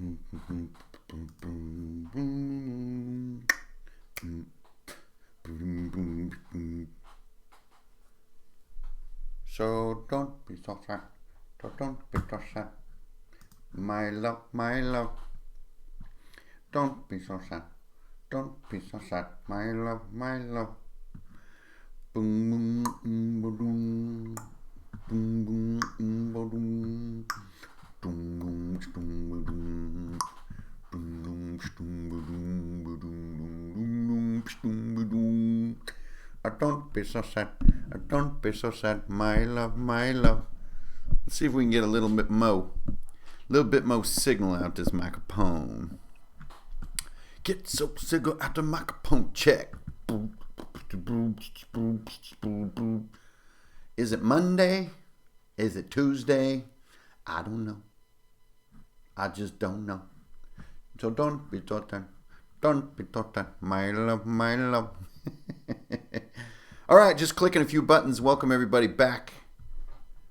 So don't be so sad. Don't be so sad. My love. Don't be so sad. Don't be so sad. My love. Boom, boom, boom, boom, boom, boom, Don't be so sad. Don't be so sad. My love. Let's see if we can get a little bit more signal out this microphone. Get so signal out the microphone. Check. Is it Monday? Is it Tuesday? I don't know. I just don't know. So don't be tortured. Don't be tortured. My love. All right, just clicking a few buttons. Welcome everybody back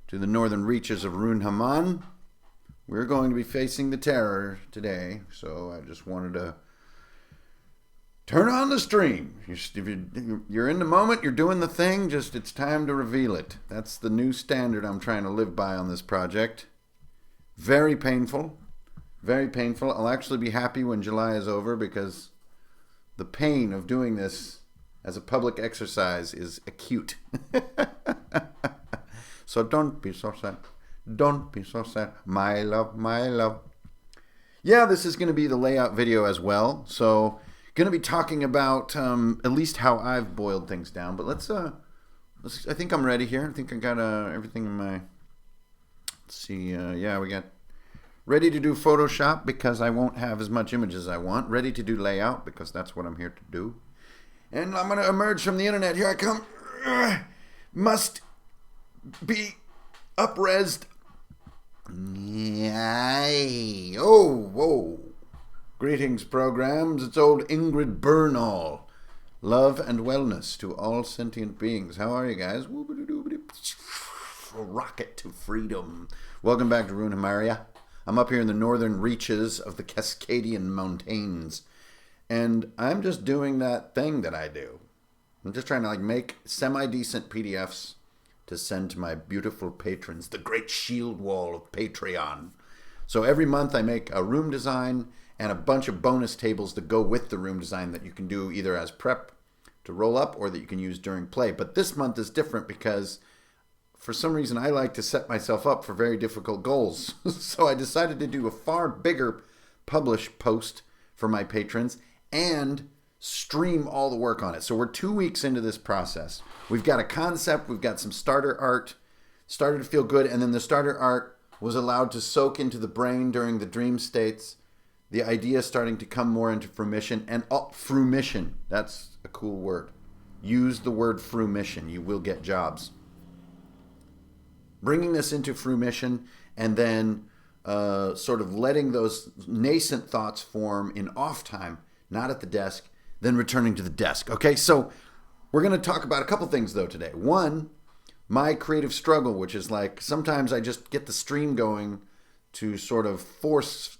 to the northern reaches of Runehammer. We're going to be facing the terror today, so I just wanted to turn on the stream. If you're in the moment, you're doing the thing, just it's time to reveal it. That's the new standard I'm trying to live by on this project. Very painful. Very painful. I'll actually be happy when July is over because the pain of doing this as a public exercise is acute. So don't be so sad. Don't be so sad. My love. Yeah, this is going to be the layout video as well. So going to be talking about at least how I've boiled things down. But let's I think I'm ready here. I think I got everything in my, let's see. Yeah, we got ready to do Photoshop because I won't have as much image as I want. Ready to do layout because that's what I'm here to do. And I'm going to emerge from the internet. Here I come. Must be upresed. Yay. Oh, whoa. Greetings, programs. It's old Ingrid Bernal. Love and wellness to all sentient beings. How are you guys? Rocket to freedom. Welcome back to Runehammer. I'm up here in the northern reaches of the Cascadian Mountains. And I'm just doing that thing that I do. I'm just trying to make semi-decent PDFs to send to my beautiful patrons, the great shield wall of Patreon. So every month I make a room design and a bunch of bonus tables to go with the room design that you can do either as prep to roll up or that you can use during play. But this month is different because for some reason I like to set myself up for very difficult goals. So I decided to do a far bigger publish post for my patrons and stream all the work on it. So we're 2 weeks into this process. We've got a concept, we've got some starter art, started to feel good, and then the starter art was allowed to soak into the brain during the dream states. The idea starting to come more into fruition, and fruition, that's a cool word. Use the word fruition, you will get jobs. Bringing this into fruition and then sort of letting those nascent thoughts form in off time, not at the desk, then returning to the desk. Okay, so we're going to talk about a couple things though today. One, my creative struggle, which is sometimes I just get the stream going to sort of force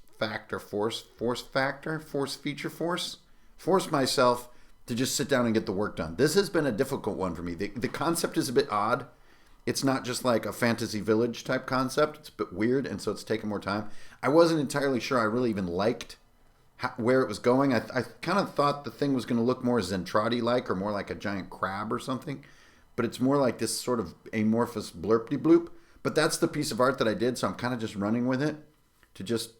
myself to just sit down and get the work done. This has been a difficult one for me. The concept is a bit odd. It's not just like a fantasy village type concept. It's a bit weird, and so it's taken more time. I wasn't entirely sure I really even liked where it was going. I kind of thought the thing was going to look more Zentradi-like or more like a giant crab or something. But it's more like this sort of amorphous blurpty-bloop. But that's the piece of art that I did, so I'm kind of just running with it to just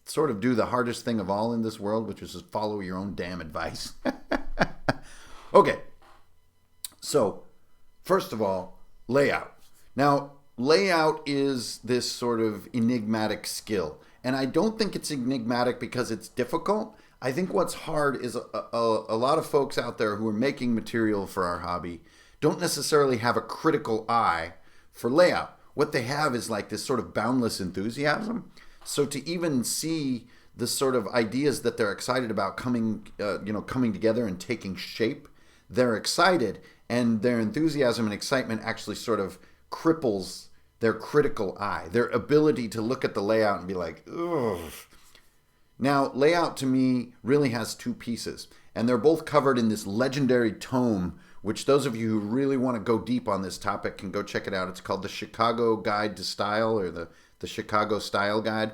sort of do the hardest thing of all in this world, which is just follow your own damn advice. Okay. So, first of all, layout. Now, layout is this sort of enigmatic skill. And I don't think it's enigmatic because it's difficult. I think what's hard is a lot of folks out there who are making material for our hobby don't necessarily have a critical eye for layout. What they have is this sort of boundless enthusiasm. So to even see the sort of ideas that they're excited about coming together and taking shape, they're excited, and their enthusiasm and excitement actually sort of cripples their critical eye, their ability to look at the layout and be like, ugh. Now, layout to me really has two pieces, and they're both covered in this legendary tome, which those of you who really want to go deep on this topic can go check it out. It's called the Chicago Guide to Style, or the Chicago Style Guide.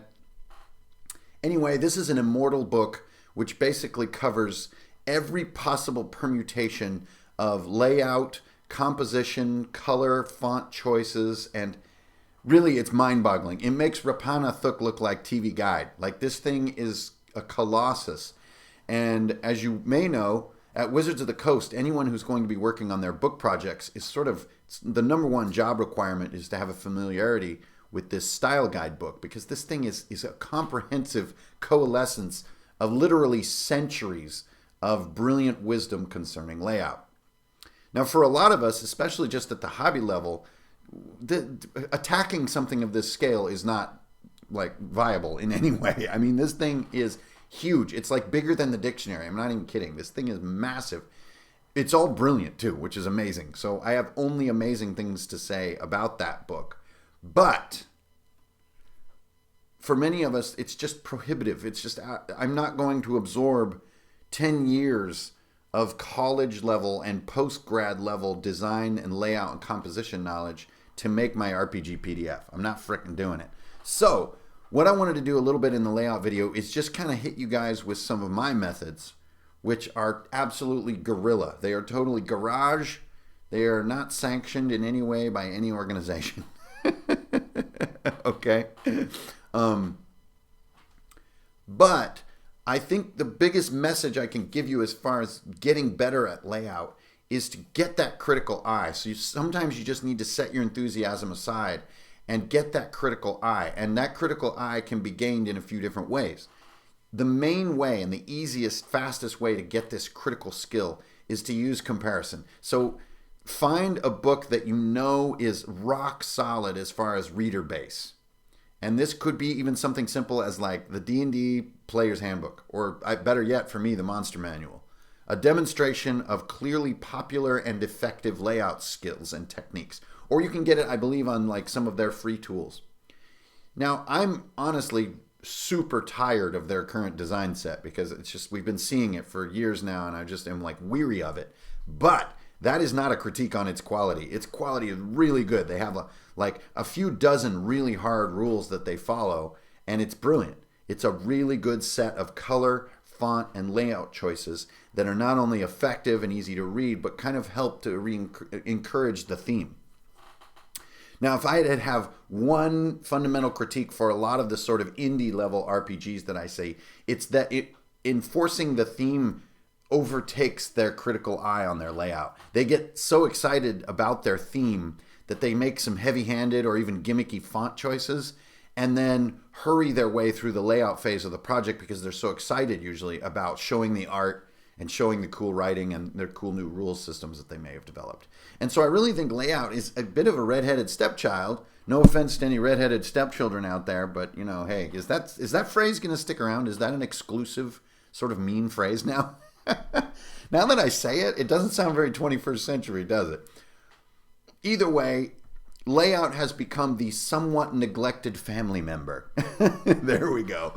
Anyway, this is an immortal book which basically covers every possible permutation of layout, composition, color, font choices, and really it's mind-boggling. It makes Rapana Thuk look like TV Guide. Like, this thing is a colossus. And as you may know, at Wizards of the Coast, anyone who's going to be working on their book projects is sort of the number one job requirement is to have a familiarity with this style guide book, because this thing is a comprehensive coalescence of literally centuries of brilliant wisdom concerning layout. Now, for a lot of us, especially just at the hobby level, attacking something of this scale is not like viable in any way. I mean, this thing is huge. It's like bigger than the dictionary. I'm not even kidding. This thing is massive. It's all brilliant too, which is amazing. So I have only amazing things to say about that book. But for many of us, it's just prohibitive. It's just, I'm not going to absorb 10 years of college level and post-grad level design and layout and composition knowledge to make my RPG PDF. I'm not frickin' doing it. So what I wanted to do a little bit in the layout video is just kind of hit you guys with some of my methods, which are absolutely guerrilla. They are totally garage. They are not sanctioned in any way by any organization. Okay? But I think the biggest message I can give you as far as getting better at layout is to get that critical eye. So sometimes you just need to set your enthusiasm aside and get that critical eye. And that critical eye can be gained in a few different ways. The main way and the easiest, fastest way to get this critical skill is to use comparison. So find a book that you know is rock solid as far as reader base. And this could be even something simple as like the D&D Player's Handbook, or better yet for me, the Monster Manual. A demonstration of clearly popular and effective layout skills and techniques. Or you can get it, I believe, on like some of their free tools. Now, I'm honestly super tired of their current design set because it's just, we've been seeing it for years now and I just am like weary of it. But that is not a critique on its quality. Its quality is really good. They have a few dozen really hard rules that they follow, and it's brilliant. It's a really good set of color, font, and layout choices that are not only effective and easy to read, but kind of help to encourage the theme. Now, if I had to have one fundamental critique for a lot of the sort of indie level RPGs that I say, it's that enforcing the theme overtakes their critical eye on their layout. They get so excited about their theme that they make some heavy-handed or even gimmicky font choices and then hurry their way through the layout phase of the project because they're so excited usually about showing the art and showing the cool writing and their cool new rules systems that they may have developed. And so I really think layout is a bit of a redheaded stepchild. No offense to any redheaded stepchildren out there, but you know, hey, is that phrase going to stick around? Is that an exclusive sort of mean phrase now? Now that I say it, it doesn't sound very 21st century, does it? Either way, layout has become the somewhat neglected family member. There we go.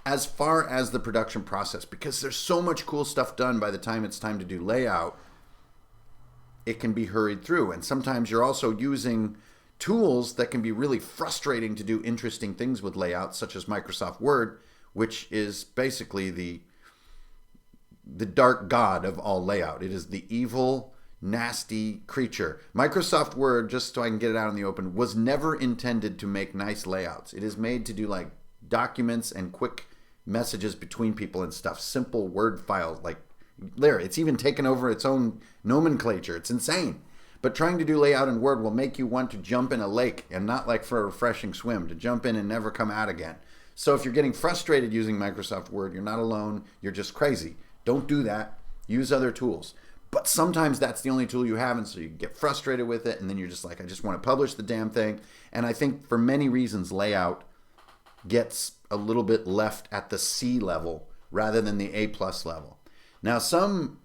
As far as the production process, because there's so much cool stuff done by the time it's time to do layout, it can be hurried through. And sometimes you're also using tools that can be really frustrating to do interesting things with layout, such as Microsoft Word, which is basically the dark god of all layout. It is the evil, nasty creature. Microsoft Word, just so I can get it out in the open, was never intended to make nice layouts. It is made to do like documents and quick messages between people and stuff. Simple Word files. Like there, it's even taken over its own nomenclature. It's insane. But trying to do layout in Word will make you want to jump in a lake, and not like for a refreshing swim, to jump in and never come out again. So if you're getting frustrated using Microsoft Word, you're not alone. You're just crazy. Don't do that. Use other tools. But sometimes that's the only tool you have, and so you get frustrated with it, and then you're just like, I just want to publish the damn thing. And I think for many reasons, layout gets a little bit left at the C level rather than the A+ level. Now, some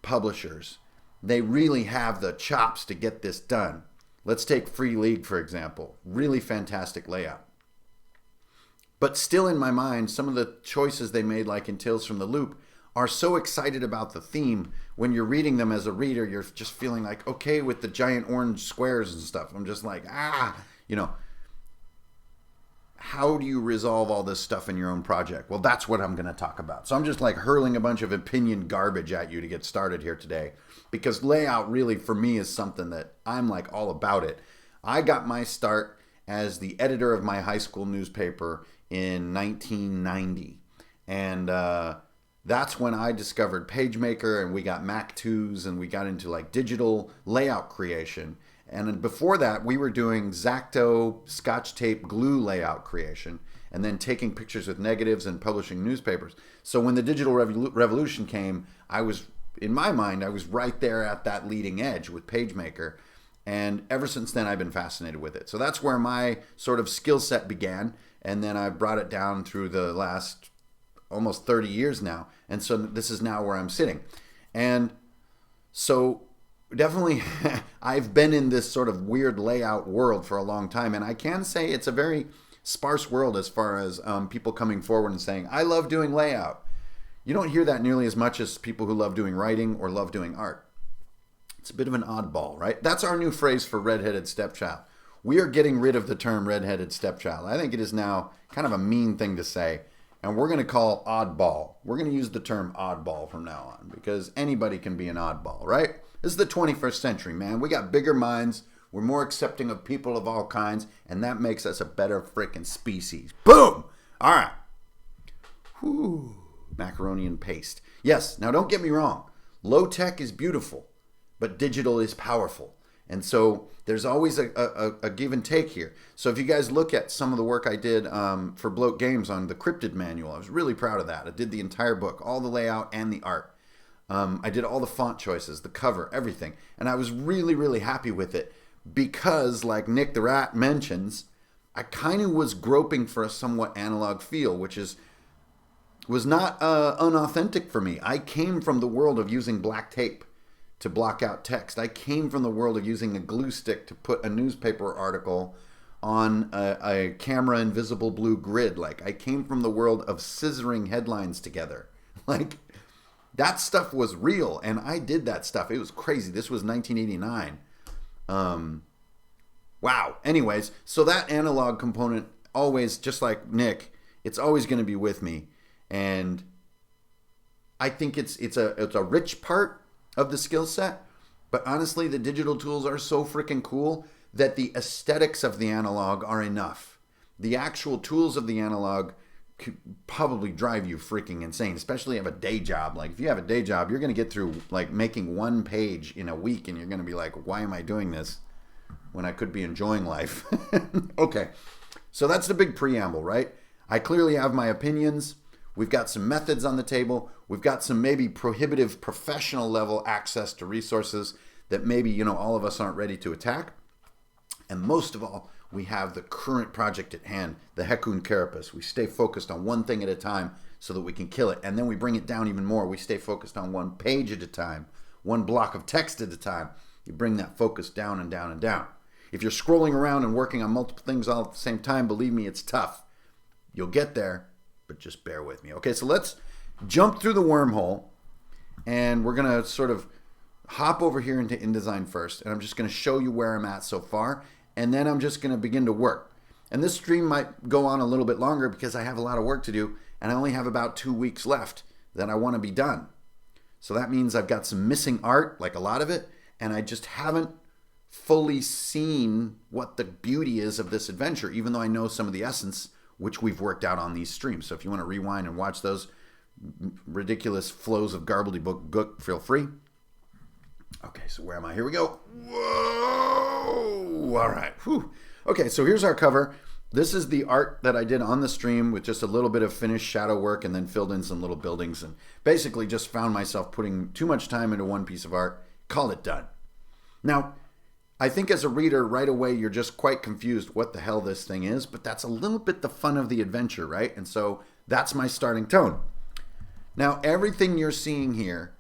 publishers, they really have the chops to get this done. Let's take Free League, for example. Really fantastic layout. But still in my mind, some of the choices they made, like in Tales from the Loop, are so excited about the theme. When you're reading them as a reader, you're just feeling like, okay, with the giant orange squares and stuff. I'm just like, how do you resolve all this stuff in your own project? Well, that's what I'm going to talk about. So I'm just like hurling a bunch of opinion garbage at you to get started here today, because layout really for me is something that I'm like all about it. I got my start as the editor of my high school newspaper in 1990. And that's when I discovered PageMaker, and we got Mac 2s, and we got into like digital layout creation. And before that, we were doing X-Acto, Scotch tape, glue layout creation, and then taking pictures with negatives and publishing newspapers. So when the digital revolution came, in my mind, I was right there at that leading edge with PageMaker. And ever since then, I've been fascinated with it. So that's where my sort of skill set began. And then I brought it down through the last almost 30 years now. And so this is now where I'm sitting. And so definitely I've been in this sort of weird layout world for a long time. And I can say it's a very sparse world as far as people coming forward and saying, I love doing layout. You don't hear that nearly as much as people who love doing writing or love doing art. It's a bit of an oddball, right? That's our new phrase for redheaded stepchild. We are getting rid of the term redheaded stepchild. I think it is now kind of a mean thing to say, and we're going to call oddball. We're going to use the term oddball from now on, because anybody can be an oddball, right? This is the 21st century, man. We got bigger minds. We're more accepting of people of all kinds, and that makes us a better freaking species. Boom! All right. Whew. Macaroni and paste. Yes, now don't get me wrong. Low tech is beautiful, but digital is powerful. And so there's always a give and take here. So if you guys look at some of the work I did for Bloat Games on the Cryptid Manual, I was really proud of that. I did the entire book, all the layout and the art. I did all the font choices, the cover, everything. And I was really, really happy with it because, like Nick the Rat mentions, I kind of was groping for a somewhat analog feel, which was not unauthentic for me. I came from the world of using black tape to block out text. I came from the world of using a glue stick to put a newspaper article on a camera invisible blue grid. Like, I came from the world of scissoring headlines together. Like, that stuff was real, and I did that stuff. It was crazy. This was 1989. Wow. Anyways, so that analog component always, just like Nick, it's always going to be with me. And I think it's a rich part of the skill set, but honestly, the digital tools are so freaking cool that the aesthetics of the analog are enough. The actual tools of the analog could probably drive you freaking insane, especially if you have a day job. Like, if you have a day job, you're going to get through like making one page in a week, and you're going to be like, why am I doing this when I could be enjoying life? Okay, so that's the big preamble, right? I clearly have my opinions. We've got some methods on the table. We've got some maybe prohibitive professional level access to resources that maybe, all of us aren't ready to attack. And most of all, we have the current project at hand, the Hecun Carapace. We stay focused on one thing at a time so that we can kill it. And then we bring it down even more. We stay focused on one page at a time, one block of text at a time. You bring that focus down and down and down. If you're scrolling around and working on multiple things all at the same time, believe me, it's tough. You'll get there, but just bear with me. Okay, so let's jump through the wormhole, and we're going to sort of hop over here into InDesign first, and I'm just going to show you where I'm at so far, and then I'm just going to begin to work. And this stream might go on a little bit longer because I have a lot of work to do, and I only have about 2 weeks left that I want to be done. So that means I've got some missing art, like a lot of it, and I just haven't fully seen what the beauty is of this adventure, even though I know some of the essence, which we've worked out on these streams. So if you want to rewind and watch those ridiculous flows of gobbledygook, feel free. Okay, so where am I? Here we go. Whoa! All right. Whew. Okay, so here's our cover. This is the art that I did on the stream with just a little bit of finished shadow work and then filled in some little buildings, and basically just found myself putting too much time into one piece of art, call it done. Now, I think as a reader, right away, you're just quite confused what the hell this thing is, but that's a little bit the fun of the adventure, right? And so that's my starting tone. Now, everything you're seeing here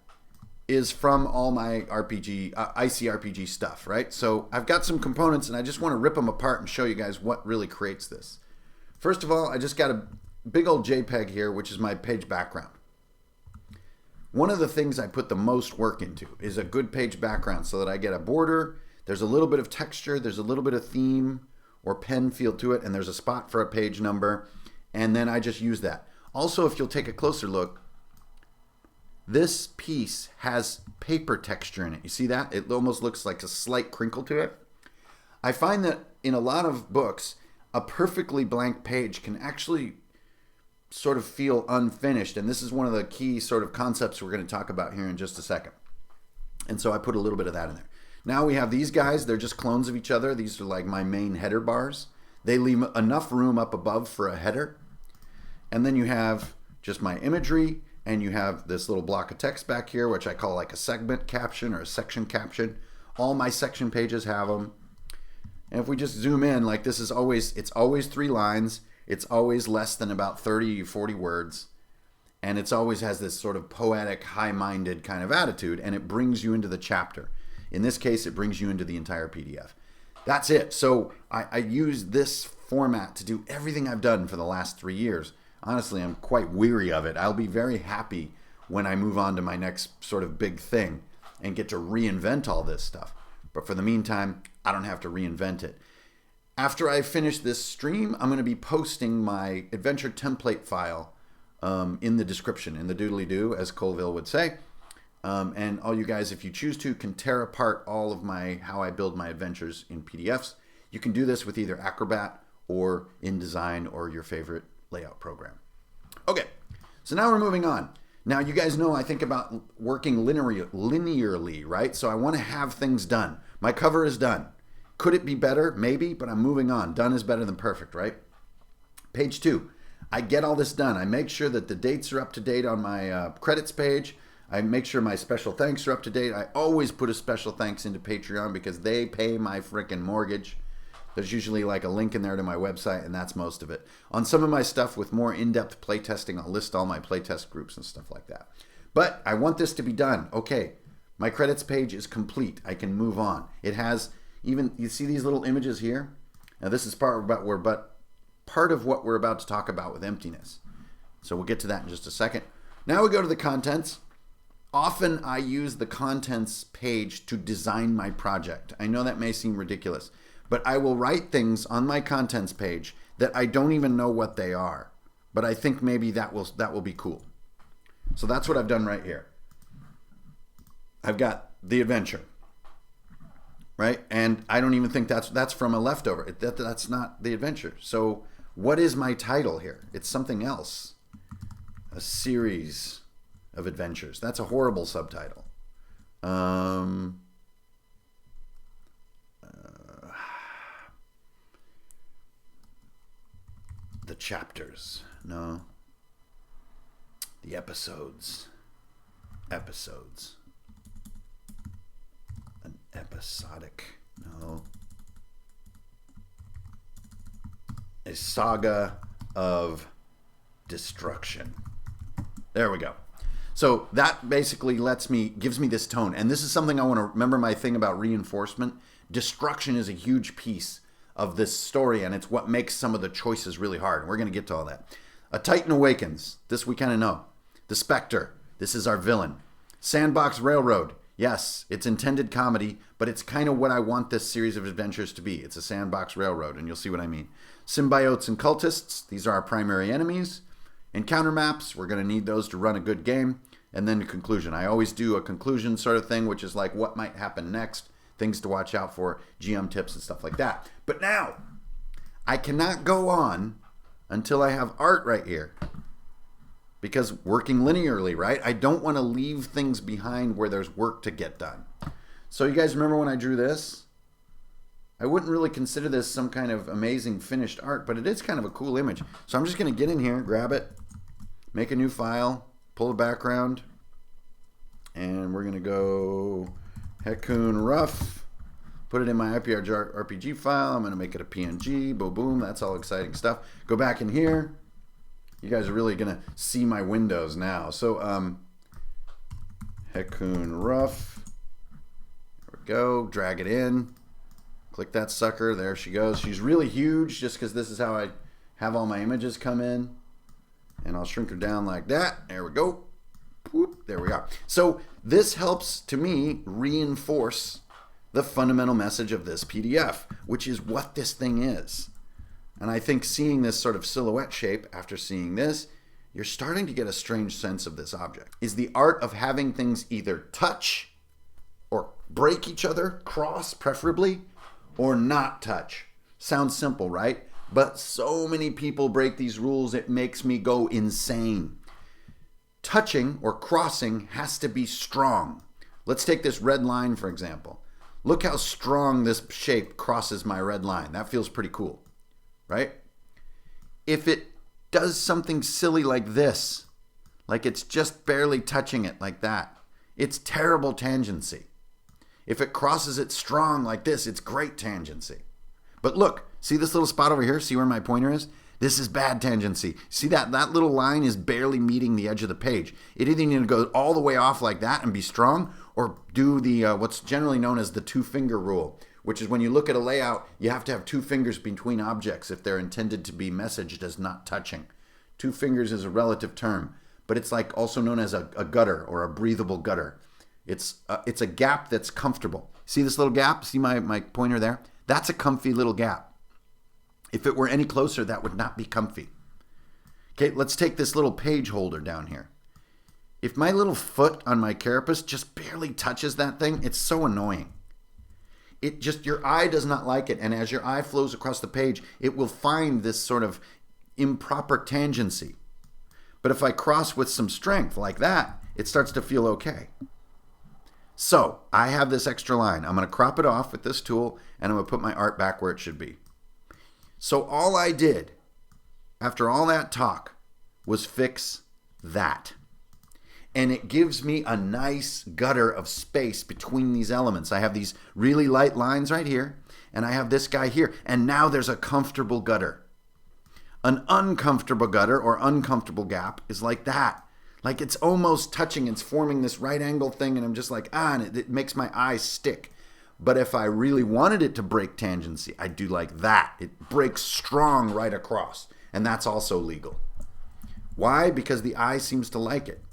is from all my ICRPG stuff, right? So I've got some components, and I just want to rip them apart and show you guys what really creates this. First of all, I just got a big old JPEG here, which is my page background. One of the things I put the most work into is a good page background so that I get a border, there's a little bit of texture, there's a little bit of theme or pen feel to it, and there's a spot for a page number, and then I just use that. Also, if you'll take a closer look, this piece has paper texture in it. You see that? It almost looks like a slight crinkle to it. I find that in a lot of books, a perfectly blank page can actually sort of feel unfinished, and this is one of the key sort of concepts we're going to talk about here in just a second. And so I put a little bit of that in there. Now we have these guys. They're just clones of each other. These are like my main header bars. They leave enough room up above for a header. And then you have just my imagery, and you have this little block of text back here, which I call like a segment caption or a section caption. All my section pages have them. And if we just zoom in, like this is always, it's always 3 lines. It's always less than about 30, 40 words. And it's always has this sort of poetic, high-minded kind of attitude, and it brings you into the chapter. In this case, it brings you into the entire PDF. That's it. So I use this format to do everything I've done for the last 3 years. Honestly, I'm quite weary of it. I'll be very happy when I move on to my next sort of big thing and get to reinvent all this stuff. But for the meantime, I don't have to reinvent it. After I finish this stream, I'm going to be posting my adventure template file in the description, in the doodly-doo, as Colville would say. And all you guys, if you choose to, can tear apart all of how I build my adventures in PDFs. You can do this with either Acrobat or InDesign or your favorite layout program. Okay, so now we're moving on. Now you guys know I think about working linearly, right? So I want to have things done. My cover is done. Could it be better? Maybe, but I'm moving on. Done is better than perfect, right? Page 2. I get all this done. I make sure that the dates are up to date on my credits page. I make sure my special thanks are up to date. I always put a special thanks into Patreon because they pay my frickin' mortgage. There's usually like a link in there to my website, and that's most of it. On some of my stuff with more in-depth playtesting, I'll list all my playtest groups and stuff like that. But I want this to be done. Okay, my credits page is complete. I can move on. It has even, you see these little images here? Now this is part of what we're about to talk about with emptiness. So we'll get to that in just a second. Now we go to the contents. Often I use the contents page to design my project. I know that may seem ridiculous, but I will write things on my contents page that I don't even know what they are, but I think maybe that will be cool. So that's what I've done right here. I've got the adventure, right? And I don't even think that's from a leftover. That's not the adventure. So what is my title here? It's something else. A series of adventures. That's a horrible subtitle. The chapters. No. The episodes. Episodes. An episodic. No. A saga of destruction. There we go. So that basically gives me this tone. And this is something I want to remember, my thing about reinforcement. Destruction is a huge piece of this story, and it's what makes some of the choices really hard. And we're going to get to all that. A Titan Awakens. This we kind of know. The Spectre. This is our villain. Sandbox Railroad. Yes, it's intended comedy, but it's kind of what I want this series of adventures to be. It's a sandbox railroad, and you'll see what I mean. Symbiotes and cultists. These are our primary enemies. Encounter maps. We're going to need those to run a good game. And then the conclusion. I always do a conclusion sort of thing, which is like what might happen next, things to watch out for, GM tips and stuff like that. But now, I cannot go on until I have art right here. Because working linearly, right? I don't want to leave things behind where there's work to get done. So you guys remember when I drew this? I wouldn't really consider this some kind of amazing finished art, but it is kind of a cool image. So I'm just going to get in here, grab it, make a new file, pull the background, and we're going to go Hekun Rough, put it in my RPG file. I'm going to make it a PNG, boom, boom. That's all exciting stuff. Go back in here. You guys are really going to see my windows now. So, Hekun Rough. There we go. Drag it in. Click that sucker. There she goes. She's really huge just because this is how I have all my images come in, and I'll shrink her down like that. There we go. Whoop, there we are. So this helps to me reinforce the fundamental message of this PDF, which is what this thing is. And I think seeing this sort of silhouette shape after seeing this, you're starting to get a strange sense of this object. Is the art of having things either touch or break each other, cross preferably, or not touch. Sounds simple, right? But so many people break these rules, it makes me go insane. Touching or crossing has to be strong. Let's take this red line, for example. Look how strong this shape crosses my red line. That feels pretty cool, right? If it does something silly like this, like it's just barely touching it like that, it's terrible tangency. If it crosses it strong like this, it's great tangency. But look, see this little spot over here? See where my pointer is? This is bad tangency. See that little line is barely meeting the edge of the page. It either needs to go all the way off like that and be strong, or do the what's generally known as the two-finger rule, which is when you look at a layout, you have to have two fingers between objects if they're intended to be messaged as not touching. Two fingers is a relative term, but it's like also known as a gutter or a breathable gutter. It's a gap that's comfortable. See this little gap? See my pointer there? That's a comfy little gap. If it were any closer, that would not be comfy. Okay, let's take this little page holder down here. If my little foot on my carapace just barely touches that thing, it's so annoying. Your eye does not like it, and as your eye flows across the page, it will find this sort of improper tangency. But if I cross with some strength like that, it starts to feel okay. So I have this extra line. I'm going to crop it off with this tool, and I'm going to put my art back where it should be. So all I did after all that talk was fix that. And it gives me a nice gutter of space between these elements. I have these really light lines right here, and I have this guy here, and now there's a comfortable gutter. An uncomfortable gutter or uncomfortable gap is like that. Like it's almost touching, it's forming this right angle thing, and I'm just like, and it makes my eyes stick. But if I really wanted it to break tangency, I'd do like that. It breaks strong right across, and that's also legal. Why? Because the eye seems to like it.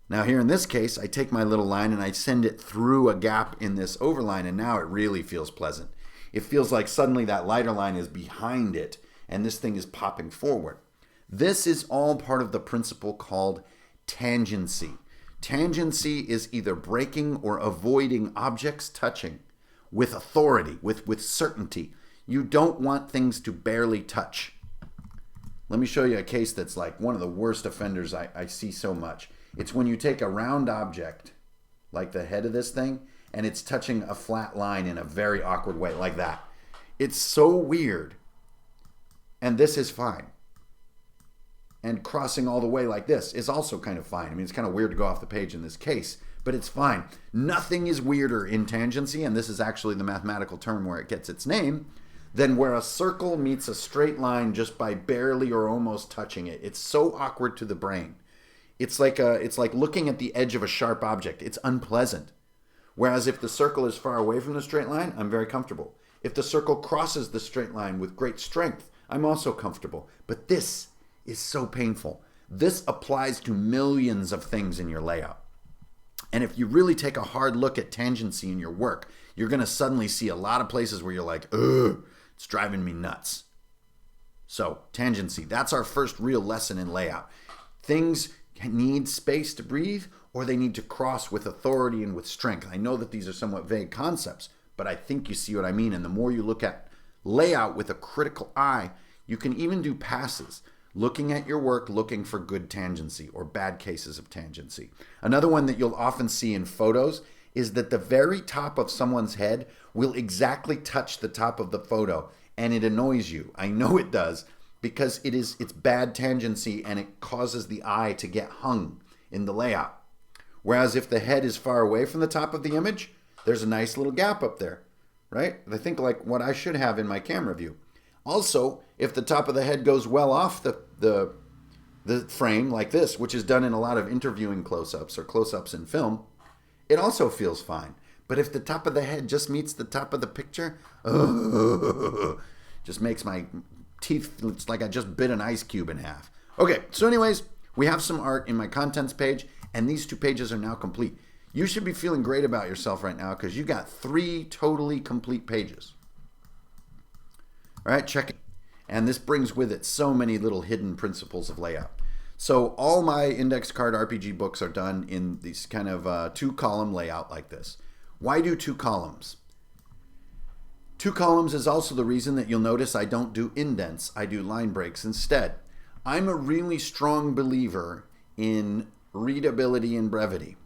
Now here in this case, I take my little line and I send it through a gap in this overline, and now it really feels pleasant. It feels like suddenly that lighter line is behind it, and this thing is popping forward. This is all part of the principle called tangency. Tangency is either breaking or avoiding objects touching with authority, with certainty. You don't want things to barely touch. Let me show you a case that's like one of the worst offenders I see so much. It's when you take a round object, like the head of this thing, and it's touching a flat line in a very awkward way, like that. It's so weird. And this is fine. And crossing all the way like this is also kind of fine. I mean, it's kind of weird to go off the page in this case, but it's fine. Nothing is weirder in tangency, and this is actually the mathematical term where it gets its name, than where a circle meets a straight line just by barely or almost touching it. It's so awkward to the brain. It's like looking at the edge of a sharp object. It's unpleasant. Whereas if the circle is far away from the straight line, I'm very comfortable. If the circle crosses the straight line with great strength, I'm also comfortable. But this is so painful. This applies to millions of things in your layout. And if you really take a hard look at tangency in your work, you're going to suddenly see a lot of places where you're like, ugh, it's driving me nuts. So, tangency, that's our first real lesson in layout. Things need space to breathe, or they need to cross with authority and with strength. I know that these are somewhat vague concepts, but I think you see what I mean. And the more you look at layout with a critical eye, you can even do passes. Looking at your work, looking for good tangency or bad cases of tangency. Another one that you'll often see in photos is that the very top of someone's head will exactly touch the top of the photo, and it annoys you. I know it does, because it's bad tangency and it causes the eye to get hung in the layout. Whereas if the head is far away from the top of the image, there's a nice little gap up there, right? I think like what I should have in my camera view. Also, if the top of the head goes well off the frame like this, which is done in a lot of interviewing close-ups or close-ups in film, it also feels fine. But if the top of the head just meets the top of the picture, just makes my teeth, it's like I just bit an ice cube in half. Okay, so anyways, we have some art in my contents page, and these 2 pages are now complete. You should be feeling great about yourself right now because you got 3 totally complete pages. All right, check it. And this brings with it so many little hidden principles of layout. So all my index card RPG books are done in these kind of 2-column layout like this. Why do 2 columns? 2 columns is also the reason that you'll notice I don't do indents, I do line breaks instead. I'm a really strong believer in readability and brevity.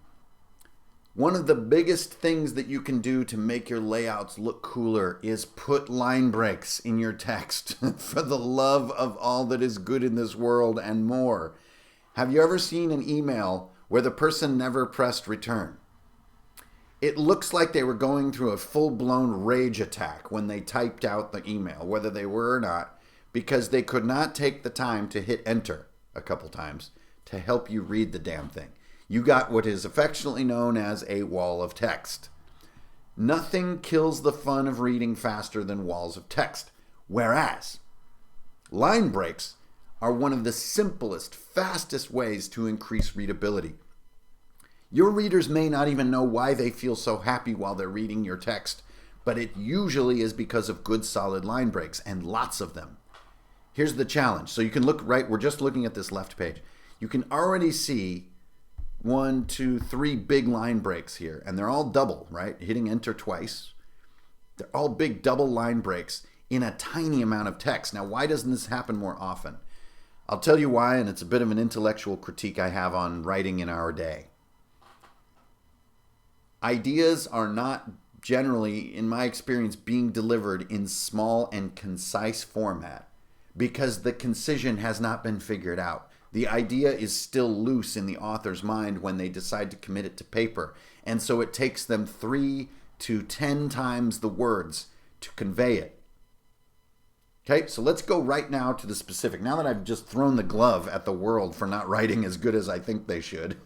One of the biggest things that you can do to make your layouts look cooler is put line breaks in your text for the love of all that is good in this world and more. Have you ever seen an email where the person never pressed return? It looks like they were going through a full-blown rage attack when they typed out the email, whether they were or not, because they could not take the time to hit enter a couple times to help you read the damn thing. You got what is affectionately known as a wall of text. Nothing kills the fun of reading faster than walls of text, whereas line breaks are one of the simplest, fastest ways to increase readability. Your readers may not even know why they feel so happy while they're reading your text, but it usually is because of good solid line breaks, and lots of them. Here's the challenge. So you can look right, we're just looking at this left page. You can already see 1, 2, 3 big line breaks here, and they're all double, right? Hitting enter twice. They're all big double line breaks in a tiny amount of text. Now, why doesn't this happen more often? I'll tell you why, and it's a bit of an intellectual critique I have on writing in our day. Ideas are not generally, in my experience, being delivered in small and concise format because the concision has not been figured out. The idea is still loose in the author's mind when they decide to commit it to paper, and so it takes them 3 to 10 times the words to convey it. Okay, so let's go right now to the specific. Now that I've just thrown the glove at the world for not writing as good as I think they should.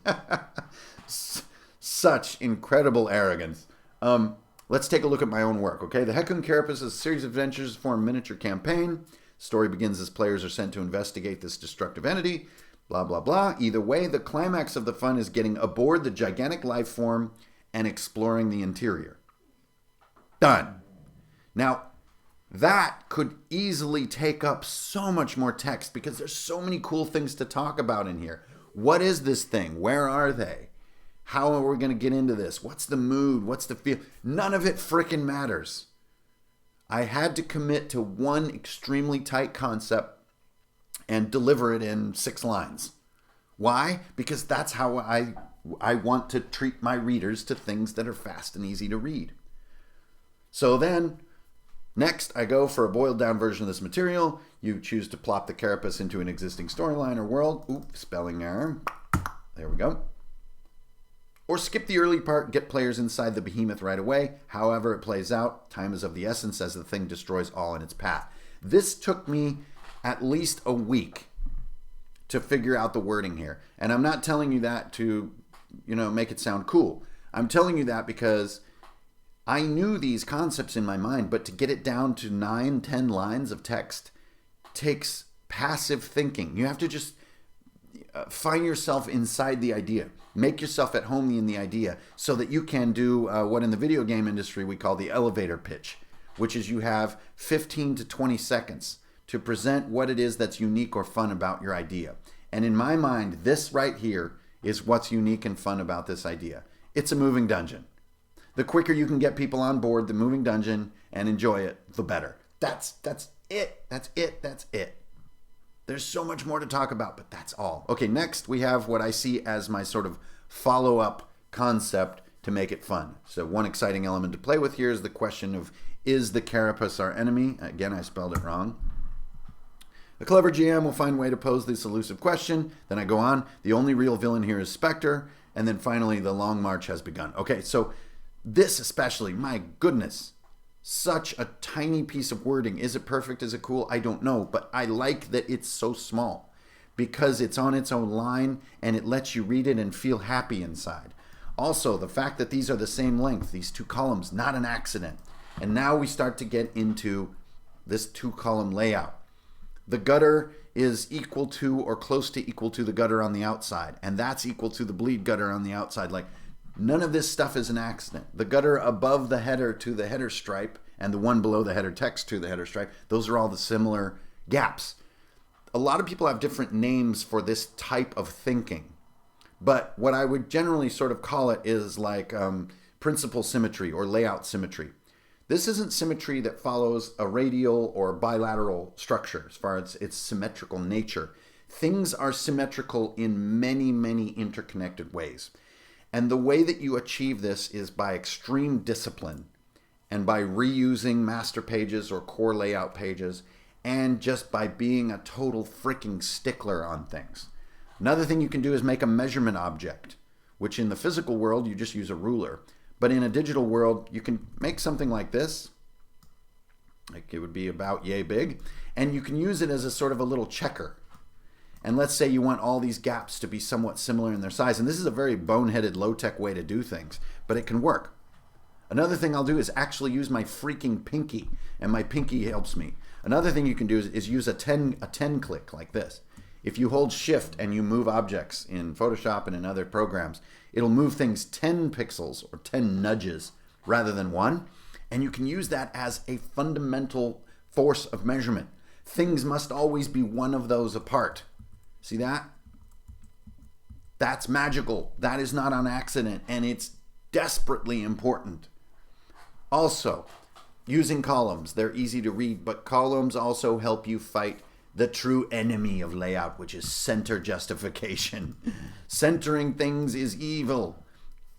Such incredible arrogance. Let's take a look at my own work, okay? The Hecun Carapace is a series of adventures for a miniature campaign. Story begins as players are sent to investigate this destructive entity, blah, blah, blah. Either way, the climax of the fun is getting aboard the gigantic life form and exploring the interior. Done. Now, that could easily take up so much more text because there's so many cool things to talk about in here. What is this thing? Where are they? How are we going to get into this? What's the mood? What's the feel? None of it frickin' matters. I had to commit to one extremely tight concept and deliver it in 6 lines. Why? Because that's how I want to treat my readers to things that are fast and easy to read. So then, next I go for a boiled down version of this material. You choose to plop the carapace into an existing storyline or world. Oops, spelling error. There we go. Or skip the early part, get players inside the behemoth right away. However it plays out, time is of the essence as the thing destroys all in its path. This took me at least a week to figure out the wording here. And I'm not telling you that to, make it sound cool. I'm telling you that because I knew these concepts in my mind, but to get it down to 9, 10 lines of text takes passive thinking. You have to just find yourself inside the idea. Make yourself at home in the idea so that you can do what in the video game industry we call the elevator pitch, which is you have 15 to 20 seconds to present what it is that's unique or fun about your idea. And in my mind, this right here is what's unique and fun about this idea. It's a moving dungeon. The quicker you can get people on board the moving dungeon and enjoy it, the better. That's it. That's it. There's so much more to talk about, but that's all. Okay, next we have what I see as my sort of follow-up concept to make it fun. So one exciting element to play with here is the question of, is the carapace our enemy? Again, I spelled it wrong. A clever GM will find a way to pose this elusive question. Then I go on. The only real villain here is Spectre. And then finally, the long march has begun. Okay, so this especially, my goodness, such a tiny piece of wording. Is it perfect? Is it cool? I don't know, but I like that it's so small because it's on its own line and it lets you read it and feel happy inside. Also, the fact that these are the same length, these 2 columns, not an accident. And now we start to get into this 2-column layout. the gutter is equal to or close to equal to the gutter on the outside, and that's equal to the bleed gutter on the outside. Like, none of this stuff is an accident. The gutter above the header to the header stripe and the one below the header text to the header stripe, those are all the similar gaps. A lot of people have different names for this type of thinking, but what I would generally sort of call it is like principal symmetry or layout symmetry. This isn't symmetry that follows a radial or bilateral structure as far as its symmetrical nature. Things are symmetrical in many, many interconnected ways. And the way that you achieve this is by extreme discipline and by reusing master pages or core layout pages and just by being a total freaking stickler on things. Another thing you can do is make a measurement object, which in the physical world you just use a ruler. But in a digital world, you can make something like this, like it would be about yay big, and you can use it as a sort of a little checker. And let's say you want all these gaps to be somewhat similar in their size, and this is a very boneheaded, low-tech way to do things, but it can work. Another thing I'll do is actually use my freaking pinky, and my pinky helps me. Another thing you can do is use a 10 click like this. If you hold shift and you move objects in Photoshop and in other programs, it'll move things 10 pixels or 10 nudges rather than one. And you can use that as a fundamental force of measurement. Things must always be one of those apart. See that? That's magical. That is not on accident, and it's desperately important. Also, using columns. They're easy to read, but columns also help you fight the true enemy of layout, which is center justification. Centering things is evil.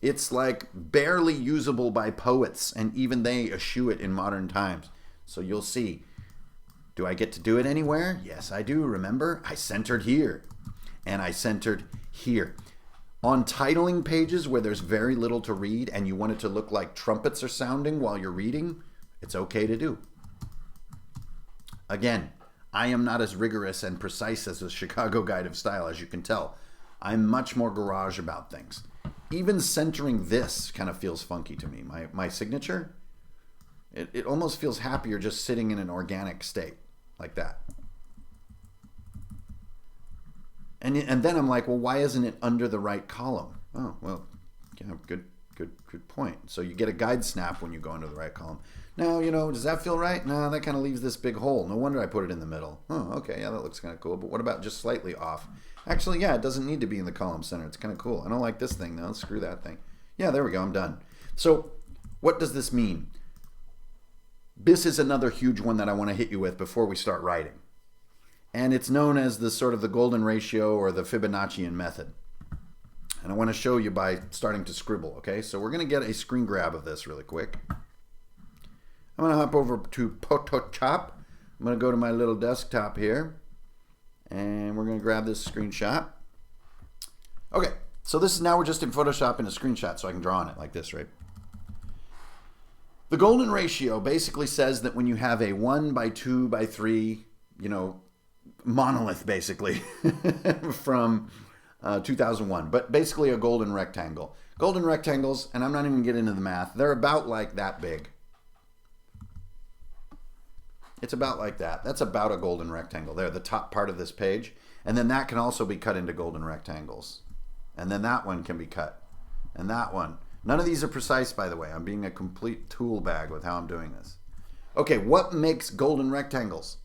It's like barely usable by poets, and even they eschew it in modern times. So you'll see. Do I get to do it anywhere? Yes, I do. Remember, I centered here, and I centered here. On titling pages where there's very little to read and you want it to look like trumpets are sounding while you're reading, it's okay to do. Again, I am not as rigorous and precise as the Chicago Guide of Style, as you can tell. I'm much more garage about things. Even centering this kind of feels funky to me. My signature, it almost feels happier just sitting in an organic state like that. And then I'm like, well, why isn't it under the right column? Oh, well, yeah, good point. So you get a guide snap when you go into the right column. Now, does that feel right? No, that kind of leaves this big hole. No wonder I put it in the middle. Oh, okay, yeah, that looks kind of cool. But what about just slightly off? Actually, yeah, it doesn't need to be in the column center. It's kind of cool. I don't like this thing, though. Screw that thing. Yeah, there we go. I'm done. So what does this mean? This is another huge one that I want to hit you with before we start writing. And it's known as the sort of the golden ratio or the Fibonaccian method. And I want to show you by starting to scribble, okay? So we're going to get a screen grab of this really quick. I'm going to hop over to Photoshop. I'm going to go to my little desktop here. And we're going to grab this screenshot. Okay, so this is now we're just in Photoshop in a screenshot, so I can draw on it like this, right? The golden ratio basically says that when you have a 1 by 2 by 3, monolith basically from 2001, but basically a golden rectangle. Golden rectangles, and I'm not even getting into the math, they're about like that big. It's about like that. That's about a golden rectangle there, the top part of this page. And then that can also be cut into golden rectangles. And then that one can be cut. And that one. None of these are precise, by the way. I'm being a complete tool bag with how I'm doing this. Okay, what makes golden rectangles?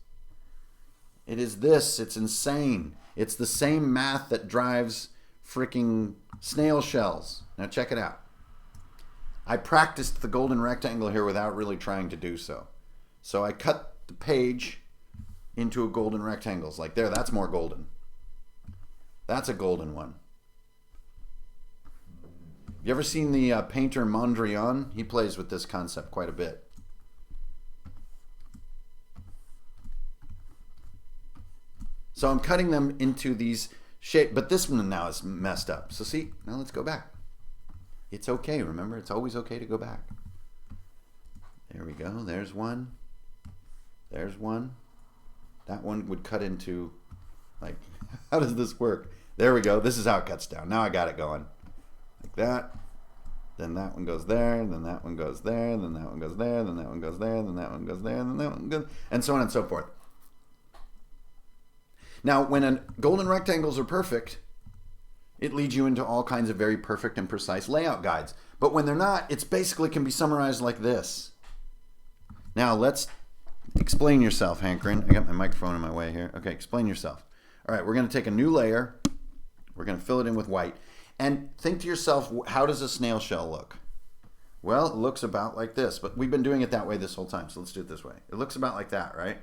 It is this. It's insane. It's the same math that drives freaking snail shells. Now check it out. I practiced the golden rectangle here without really trying to do so. So I cut the page into a golden rectangles. Like there, that's more golden. That's a golden one. You ever seen the painter Mondrian? He plays with this concept quite a bit. So I'm cutting them into these shapes, but this one now is messed up. So see, now let's go back. It's okay, remember? It's always okay to go back. There we go. There's one. There's one. That one would cut into, like, how does this work? There we go. This is how it cuts down. Now I got it going. Like that. Then that one goes there. Then that one goes there. Then that one goes there. Then that one goes there. Then that one goes there. Then that one goes, and so on and so forth. Now, when golden rectangles are perfect, it leads you into all kinds of very perfect and precise layout guides. But when they're not, it's basically can be summarized like this. Now, let's explain yourself, Hankrin. I got my microphone in my way here. Okay, explain yourself. All right, we're going to take a new layer. We're going to fill it in with white. And think to yourself, how does a snail shell look? Well, it looks about like this. But we've been doing it that way this whole time, so let's do it this way. It looks about like that, right?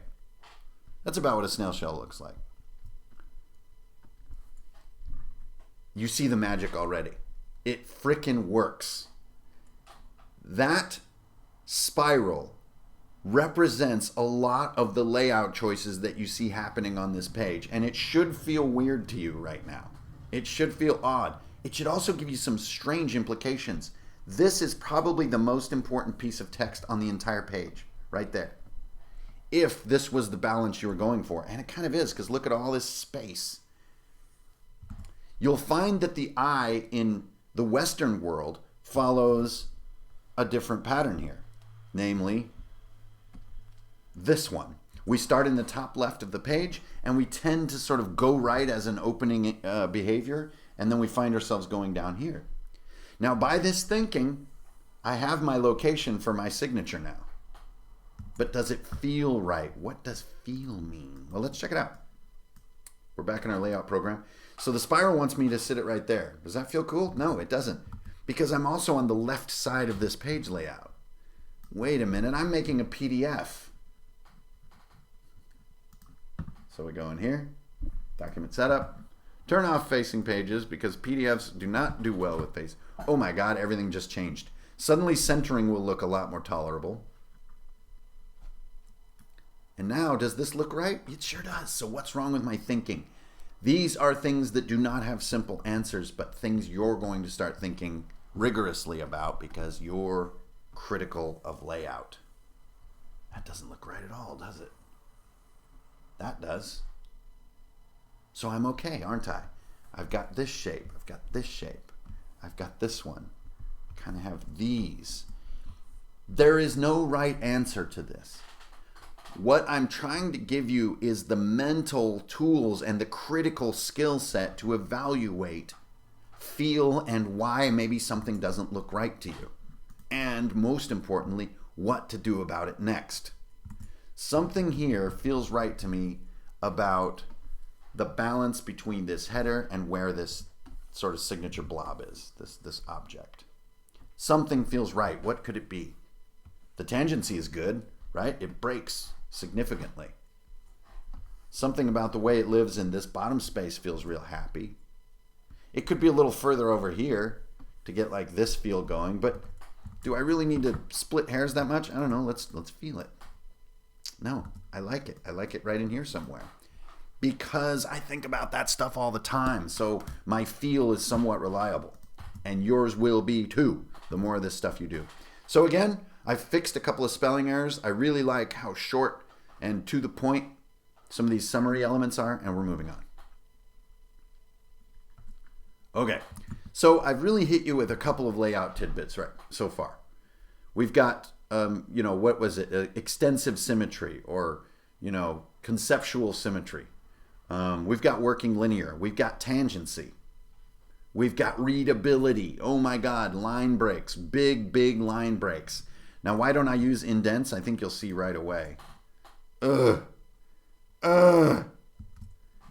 That's about what a snail shell looks like. You see the magic already. It frickin' works. That spiral represents a lot of the layout choices that you see happening on this page. And it should feel weird to you right now. It should feel odd. It should also give you some strange implications. This is probably the most important piece of text on the entire page, right there. If this was the balance you were going for. And it kind of is, because look at all this space. You'll find that the I in the Western world follows a different pattern here. Namely, this one. We start in the top left of the page, and we tend to sort of go right as an opening behavior, and then we find ourselves going down here. Now, by this thinking, I have my location for my signature now. But does it feel right? What does feel mean? Well, let's check it out. We're back in our layout program. So the spiral wants me to sit it right there. Does that feel cool? No, it doesn't. Because I'm also on the left side of this page layout. Wait a minute, I'm making a PDF. So we go in here, document setup, turn off facing pages because PDFs do not do well with face. Oh my God, everything just changed. Suddenly centering will look a lot more tolerable. And now, does this look right? It sure does. So what's wrong with my thinking? These are things that do not have simple answers, but things you're going to start thinking rigorously about because you're critical of layout. That doesn't look right at all, does it? That does. So I'm okay, aren't I? I've got this shape. I've got this shape. I've got this one. Kind of have these. There is no right answer to this. What I'm trying to give you is the mental tools and the critical skill set to evaluate, feel, and why maybe something doesn't look right to you. And most importantly, what to do about it next. Something here feels right to me about the balance between this header and where this sort of signature blob is, this object. Something feels right. What could it be? The tangency is good, right? It breaks significantly. Something about the way it lives in this bottom space feels real happy. It could be a little further over here to get like this feel going, but do I really need to split hairs that much? I don't know. Let's feel it. No, I like it. I like it right in here somewhere. Because I think about that stuff all the time. So my feel is somewhat reliable. And yours will be too, the more of this stuff you do. So again, I've fixed a couple of spelling errors. I really like how short and to the point some of these summary elements are, and we're moving on. Okay, so I've really hit you with a couple of layout tidbits right so far. We've got, what was it? Extensive symmetry or, conceptual symmetry. We've got working linear. We've got tangency. We've got readability. Oh my God, line breaks, big line breaks. Now, why don't I use indents? I think you'll see right away.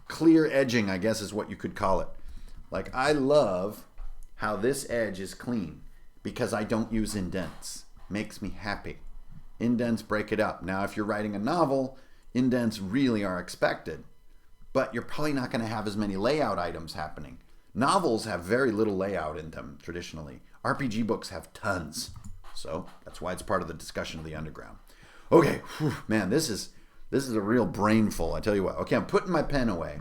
Clear edging, I guess is what you could call it. Like, I love how this edge is clean because I don't use indents. Makes me happy. Indents break it up. Now, if you're writing a novel, indents really are expected. But you're probably not going to have as many layout items happening. Novels have very little layout in them, traditionally. RPG books have tons. So that's why it's part of the discussion of the underground. Okay, whew, man, this is a real brainful, I tell you what. Okay, I'm putting my pen away.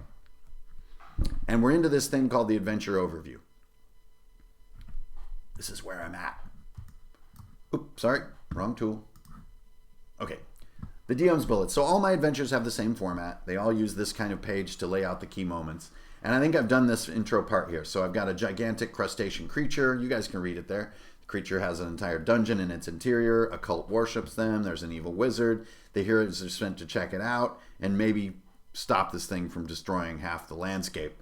And we're into this thing called the adventure overview. This is where I'm at. Oops, sorry, wrong tool. Okay, the DM's bullets. So all my adventures have the same format. They all use this kind of page to lay out the key moments. And I think I've done this intro part here. So I've got a gigantic crustacean creature. You guys can read it there. The creature has an entire dungeon in its interior. A cult worships them. There's an evil wizard. The heroes are sent to check it out and maybe stop this thing from destroying half the landscape.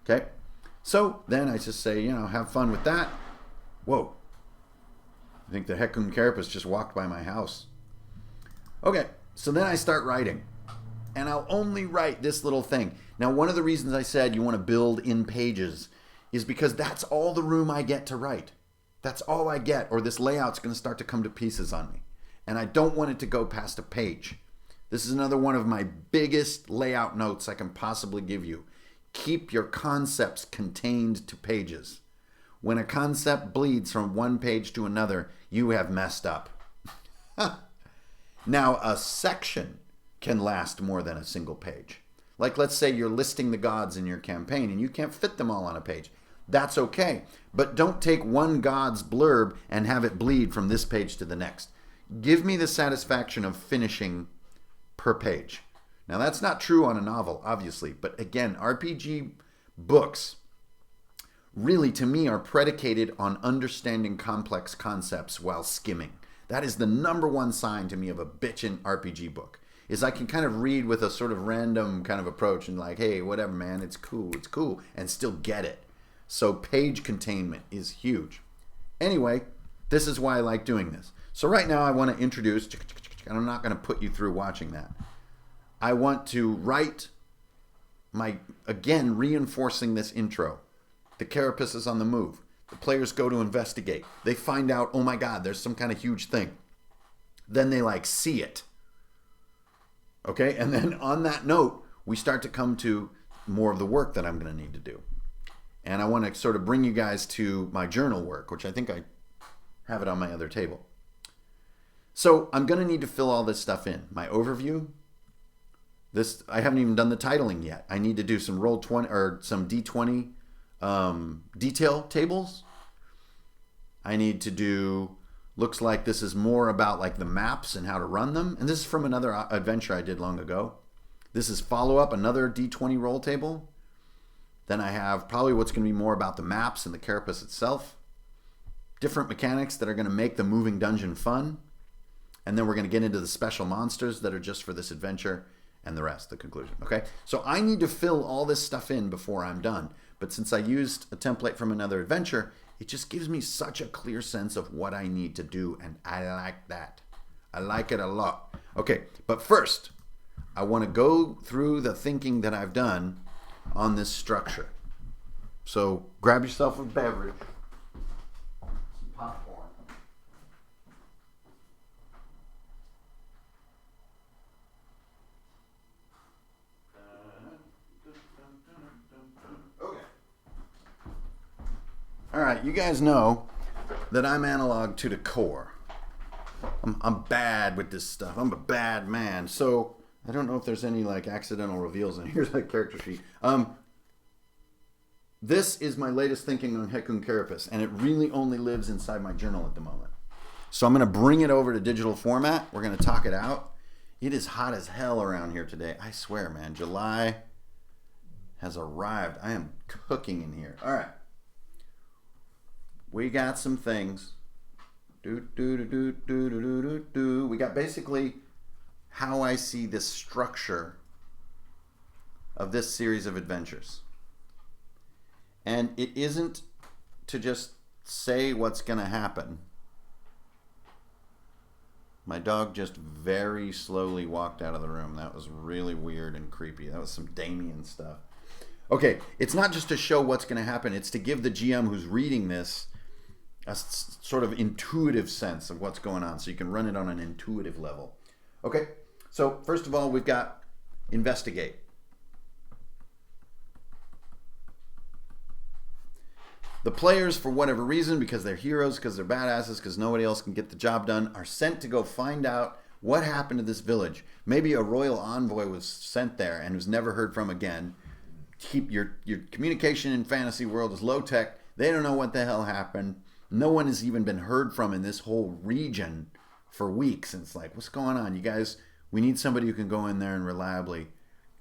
Okay? So then I just say, have fun with that. Whoa. I think the Hecum carapace just walked by my house. Okay, so then I start writing. And I'll only write this little thing. Now, one of the reasons I said you want to build in pages is because that's all the room I get to write. That's all I get, or this layout's going to start to come to pieces on me. And I don't want it to go past a page. This is another one of my biggest layout notes I can possibly give you. Keep your concepts contained to pages. When a concept bleeds from one page to another, you have messed up. Now, a section can last more than a single page. Like, let's say you're listing the gods in your campaign and you can't fit them all on a page. That's okay. But don't take one god's blurb and have it bleed from this page to the next. Give me the satisfaction of finishing per page. Now, that's not true on a novel, obviously. But again, RPG books really, to me, are predicated on understanding complex concepts while skimming. That is the number one sign to me of a bitchin' RPG book. Is I can kind of read with a sort of random kind of approach and like, hey, whatever, man, it's cool, and still get it. So page containment is huge. Anyway, this is why I like doing this. So right now I want to introduce, and I'm not going to put you through watching that. I want to write again, reinforcing this intro. The carapace is on the move. The players go to investigate. They find out, oh my God, there's some kind of huge thing. Then they see it. Okay, and then on that note, we start to come to more of the work that I'm going to need to do. And I want to sort of bring you guys to my journal work, which I think I have it on my other table. So I'm going to need to fill all this stuff in. My overview. I haven't even done the titling yet. I need to do some Roll20 or some D20 detail tables. I need to do, looks like this is more about the maps and how to run them. And this is from another adventure I did long ago. This is follow up, another D20 roll table. Then I have probably what's going to be more about the maps and the carapace itself. Different mechanics that are going to make the moving dungeon fun. And then we're going to get into the special monsters that are just for this adventure and the rest, the conclusion. Okay, so I need to fill all this stuff in before I'm done. But since I used a template from another adventure, it just gives me such a clear sense of what I need to do, and I like that. I like it a lot. Okay, but first, I want to go through the thinking that I've done on this structure. So grab yourself a beverage, some popcorn. All right, you guys know that I'm analog to the core. I'm bad with this stuff. I'm a bad man. So I don't know if there's any accidental reveals in here. Here's that character sheet. This is my latest thinking on Hecum carapace, and it really only lives inside my journal at the moment. So I'm going to bring it over to digital format. We're going to talk it out. It is hot as hell around here today. I swear, man. July has arrived. I am cooking in here. All right. We got some things. We got basically how I see the structure of this series of adventures. And it isn't to just say what's going to happen. My dog just very slowly walked out of the room. That was really weird and creepy. That was some Damien stuff. Okay, it's not just to show what's going to happen. It's to give the GM who's reading this a sort of intuitive sense of what's going on, so you can run it on an intuitive level. Okay, so first of all, we've got investigate. The players, for whatever reason, because they're heroes, because they're badasses, because nobody else can get the job done, are sent to go find out what happened to this village. Maybe a royal envoy was sent there and was never heard from again. Keep your communication in fantasy world is low tech. They don't know what the hell happened. No one has even been heard from in this whole region for weeks. And it's what's going on? You guys, we need somebody who can go in there and reliably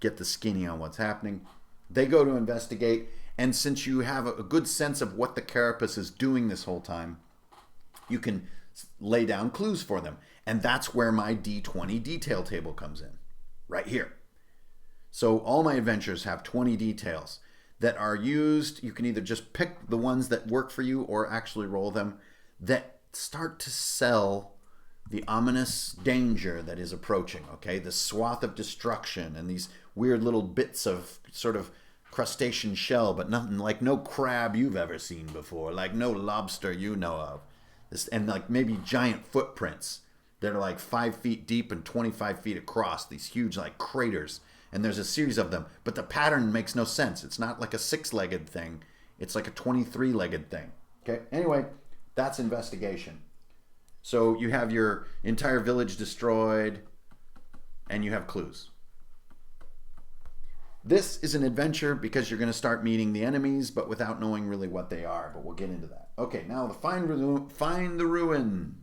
get the skinny on what's happening. They go to investigate. And since you have a good sense of what the carapace is doing this whole time, you can lay down clues for them. And that's where my D20 detail table comes in. Right here. So all my adventures have 20 details that are used. You can either just pick the ones that work for you or actually roll them that start to sell the ominous danger that is approaching, okay? The swath of destruction and these weird little bits of sort of crustacean shell, but nothing like no crab you've ever seen before, like no lobster you know of. And like maybe giant footprints that are like 5 feet deep and 25 feet across, these huge like craters. And there's a series of them, but the pattern makes no sense. It's not like a 6-legged thing. It's like a 23-legged thing. Okay, anyway, that's investigation. So you have your entire village destroyed, and you have clues. This is an adventure because you're going to start meeting the enemies, but without knowing really what they are. But we'll get into that. Okay, now find the ruin.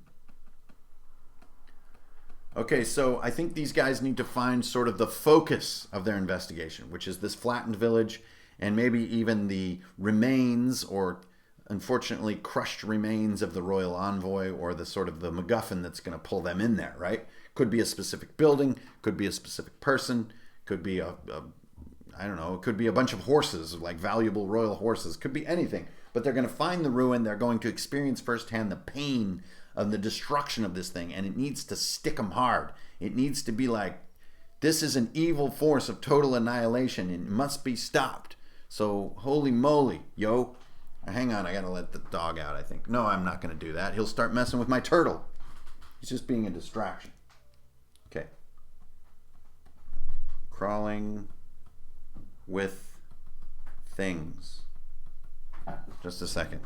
Okay, so I think these guys need to find sort of the focus of their investigation, which is this flattened village, and maybe even the remains or unfortunately crushed remains of the royal envoy, or the sort of the MacGuffin that's going to pull them in there, right? Could be a specific building, could be a specific person, could be I don't know, it could be a bunch of horses, like valuable royal horses, could be anything. But they're going to find the ruin, they're going to experience firsthand the pain of the destruction of this thing, and it needs to stick them hard. It needs to be like, this is an evil force of total annihilation, and it must be stopped. So, holy moly, yo. Hang on, I gotta let the dog out, I think. No, I'm not gonna do that. He'll start messing with my turtle. He's just being a distraction. Okay. Crawling with things. Just a second.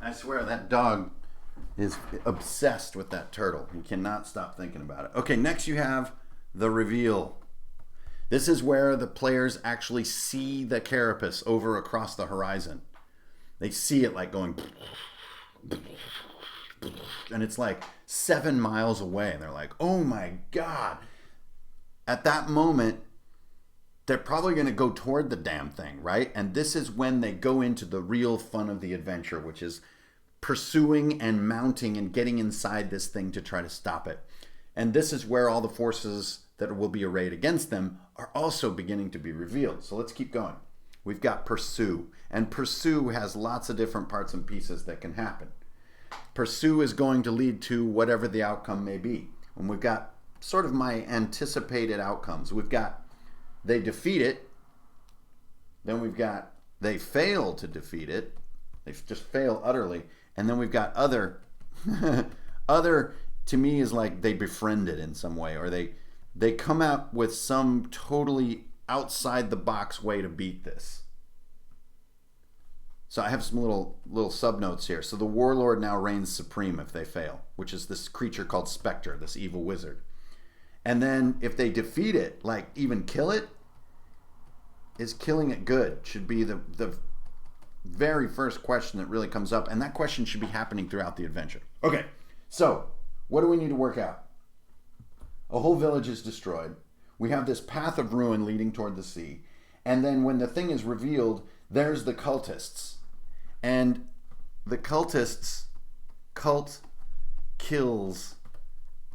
I swear that dog is obsessed with that turtle. He cannot stop thinking about it. Okay, next you have the reveal. This is where the players actually see the carapace over across the horizon. They see it like going, and it's like 7 miles away, and they're like, oh my God. At that moment, they're probably going to go toward the damn thing, right? And this is when they go into the real fun of the adventure, which is pursuing and mounting and getting inside this thing to try to stop it. And this is where all the forces that will be arrayed against them are also beginning to be revealed. So let's keep going. We've got pursue, and pursue has lots of different parts and pieces that can happen. Pursue is going to lead to whatever the outcome may be. And we've got sort of my anticipated outcomes. We've got they defeat it, then we've got they fail to defeat it, they just fail utterly, and then we've got other. Other to me is like they befriend it in some way, or they come out with some totally outside the box way to beat this. So I have some little subnotes here. So the warlord now reigns supreme if they fail, which is this creature called Spectre, this evil wizard. And then if they defeat it, like even kill it, is killing it good? Should be the very first question that really comes up. And that question should be happening throughout the adventure. Okay, so what do we need to work out? A whole village is destroyed. We have this path of ruin leading toward the sea. And then when the thing is revealed, there's the cultists. And the cultists, cult kills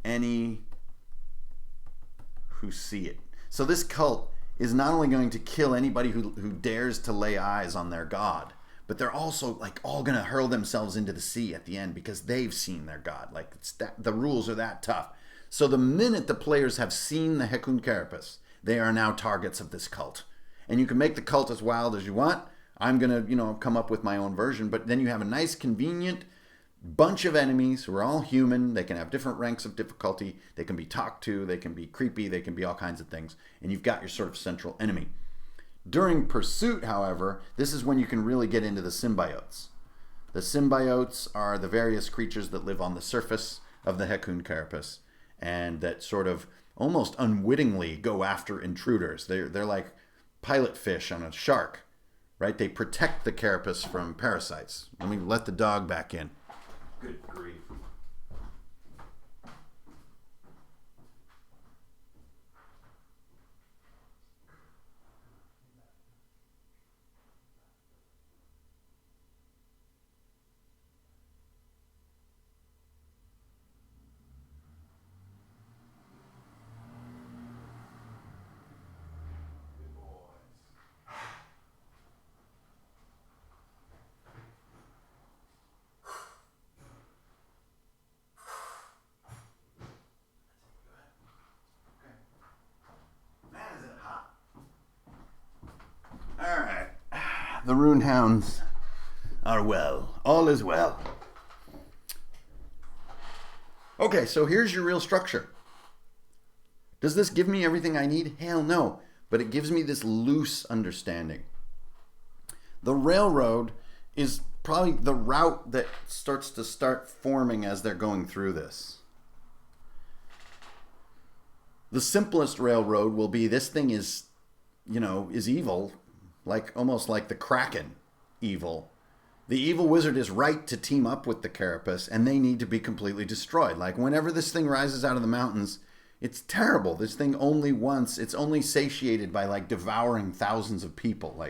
any who see it. So this cult is not only going to kill anybody who dares to lay eyes on their god, but they're also like all going to hurl themselves into the sea at the end because they've seen their god. Like it's that, the rules are that tough. So the minute the players have seen the Hekun Carapace, they are now targets of this cult. And you can make the cult as wild as you want. I'm going to, come up with my own version, but then you have a nice, convenient bunch of enemies who are all human. They can have different ranks of difficulty. They can be talked to. They can be creepy. They can be all kinds of things. And you've got your sort of central enemy. During Pursuit, however, this is when you can really get into the symbiotes. The symbiotes are the various creatures that live on the surface of the Hekun Carapace and that sort of almost unwittingly go after intruders. They're like pilot fish on a shark, right? They protect the carapace from parasites. Let me let the dog back in. Good grief. The Rune Hounds are well. All is well. Okay, so here's your real structure. Does this give me everything I need? Hell no. But it gives me this loose understanding. The railroad is probably the route that starts to forming as they're going through this. The simplest railroad will be this thing is, is evil, almost like the Kraken evil. The evil wizard is right to team up with the carapace, and they need to be completely destroyed. Like whenever this thing rises out of the mountains, it's terrible. This thing it's only satiated by devouring thousands of people.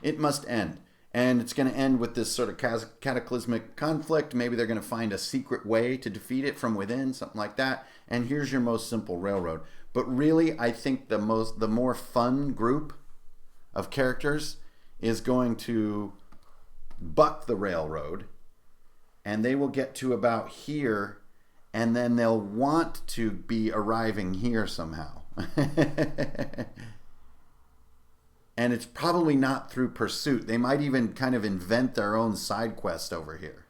It must end. And it's going to end with this sort of cataclysmic conflict. Maybe they're going to find a secret way to defeat it from within, something like that. And here's your most simple railroad. But really, I think the more fun group of characters is going to buck the railroad, and they will get to about here, and then they'll want to be arriving here somehow. And it's probably not through pursuit. They might even kind of invent their own side quest over here,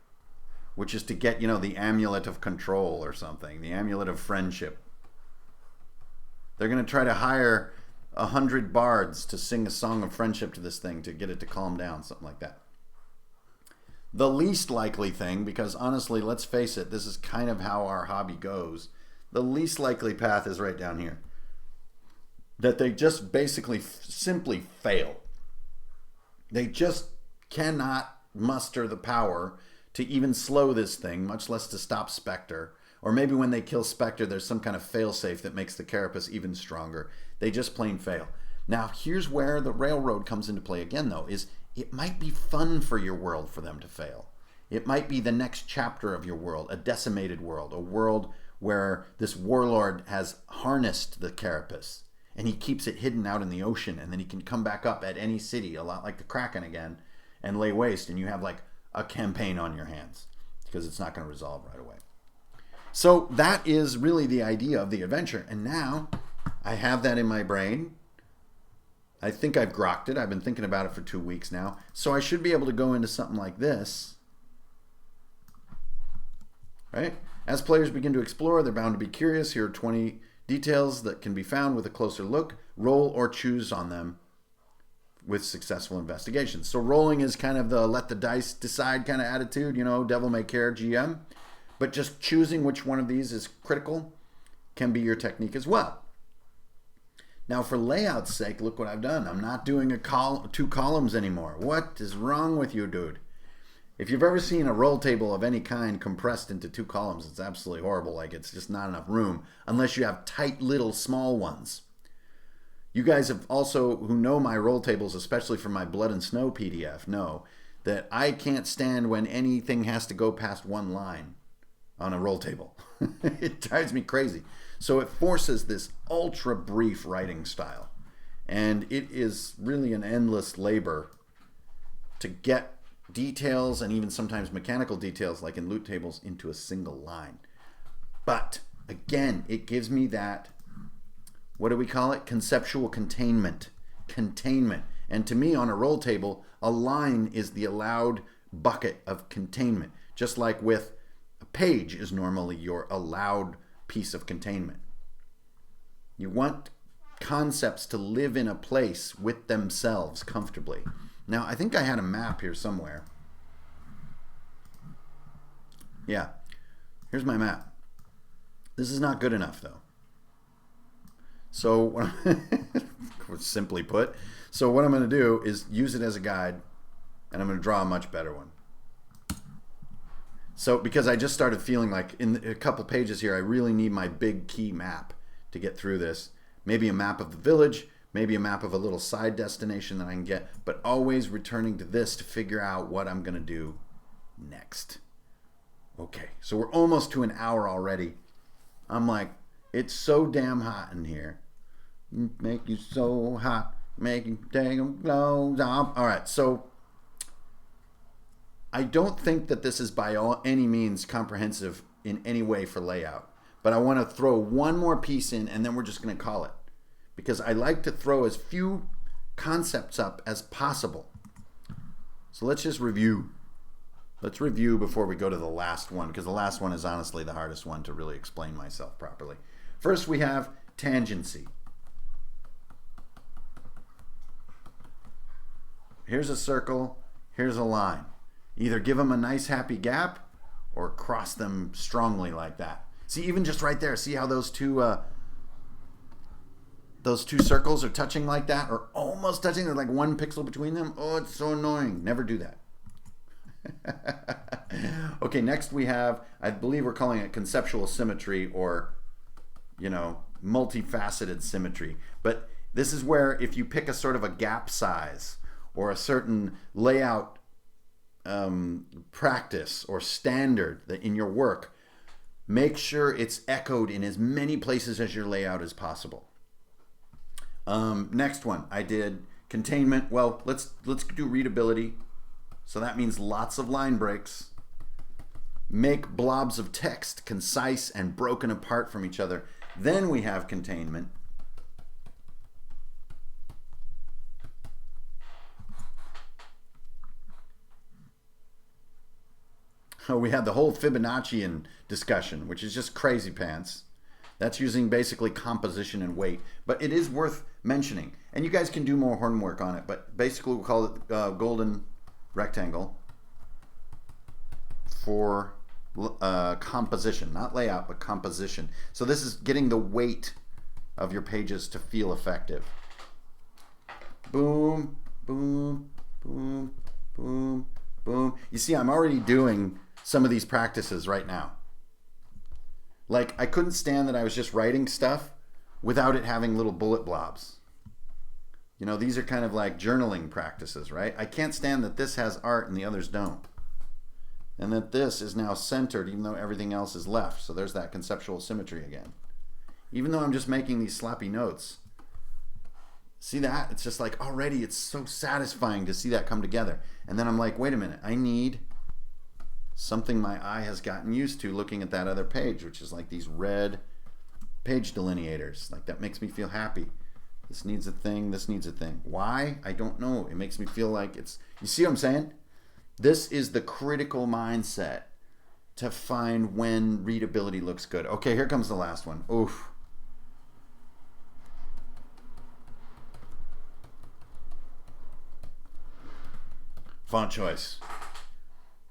which is to get, the amulet of control or something, the amulet of friendship. They're going to try to hire 100 bards to sing a song of friendship to this thing to get it to calm down, something like that. The least likely thing, because honestly, let's face it, this is kind of how our hobby goes. The least likely path is right down here. That they just basically simply fail. They just cannot muster the power to even slow this thing, much less to stop Spectre. Or maybe when they kill Spectre, there's some kind of failsafe that makes the carapace even stronger. They just plain fail. Now, here's where the railroad comes into play again, though, is it might be fun for your world for them to fail. It might be the next chapter of your world, a decimated world, a world where this warlord has harnessed the carapace, and he keeps it hidden out in the ocean, and then he can come back up at any city, a lot like the Kraken again, and lay waste, and you have a campaign on your hands, because it's not going to resolve right away. So that is really the idea of the adventure, and now I have that in my brain. I think I've grokked it. I've been thinking about it for 2 weeks now. So I should be able to go into something like this. Right? As players begin to explore, they're bound to be curious. Here are 20 details that can be found with a closer look. Roll or choose on them with successful investigations. So rolling is kind of the let the dice decide kind of attitude, devil may care GM. But just choosing which one of these is critical can be your technique as well. Now, for layout's sake, look what I've done. I'm not doing 2 columns anymore. What is wrong with you, dude? If you've ever seen a roll table of any kind compressed into 2 columns, it's absolutely horrible. It's just not enough room, unless you have tight little small ones. You guys have also, who know my roll tables, especially for my Blood and Snow PDF, know that I can't stand when anything has to go past 1 line on a roll table. It drives me crazy. So it forces this ultra brief writing style. And it is really an endless labor to get details and even sometimes mechanical details like in loot tables into a single line. But again, it gives me that, what do we call it? Conceptual containment. Containment. And to me on a roll table, a line is the allowed bucket of containment. Just like with a page is normally your allowed piece of containment. You want concepts to live in a place with themselves comfortably. Now, I think I had a map here somewhere. Yeah, here's my map. This is not good enough, though. So, simply put, so what I'm going to do is use it as a guide, and I'm going to draw a much better one. So, because I just started feeling like in a couple pages here, I really need my big key map to get through this. Maybe a map of the village, maybe a map of a little side destination that I can get, but always returning to this to figure out what I'm going to do next. Okay, so we're almost to an hour already. I'm like, it's so damn hot in here. Make you so hot, make you take them clothes off. All right, so I don't think that this is by any means comprehensive in any way for layout, but I want to throw one more piece in and then we're just going to call it, because I like to throw as few concepts up as possible. So let's just review. Let's review before we go to the last one, because the last one is honestly the hardest one to really explain myself properly. First, we have tangency. Here's a circle, here's a line. Either give them a nice happy gap or cross them strongly like that. See, even just right there, see how those two circles are touching like that, or almost touching? There's like 1 pixel between them. Oh, it's so annoying. Never do that. Okay, next we have, I believe we're calling it conceptual symmetry, or, multifaceted symmetry. But this is where if you pick a sort of a gap size or a certain layout practice or standard that in your work, make sure it's echoed in as many places as your layout as possible. Next one, I did containment. Well, let's do readability. So that means lots of line breaks. Make blobs of text concise and broken apart from each other. Then we have containment. We had the whole Fibonaccian discussion, which is just crazy pants. That's using basically composition and weight, but it is worth mentioning. And you guys can do more homework on it, but basically we'll call it golden rectangle for composition, not layout, but composition. So this is getting the weight of your pages to feel effective. Boom, boom, boom, boom, boom. You see, I'm already doing some of these practices right now. Like, I couldn't stand that I was just writing stuff without it having little bullet blobs. These are kind of like journaling practices, right? I can't stand that this has art and the others don't. And that this is now centered even though everything else is left. So there's that conceptual symmetry again. Even though I'm just making these sloppy notes. See that? It's just like already it's so satisfying to see that come together. And then I'm like, wait a minute, I need something my eye has gotten used to looking at that other page, which is like these red page delineators. Like, that makes me feel happy. This needs a thing, this needs a thing. Why? I don't know. It makes me feel like it's, you see what I'm saying? This is the critical mindset to find when readability looks good. Okay, here comes the last one. Oof. Font choice.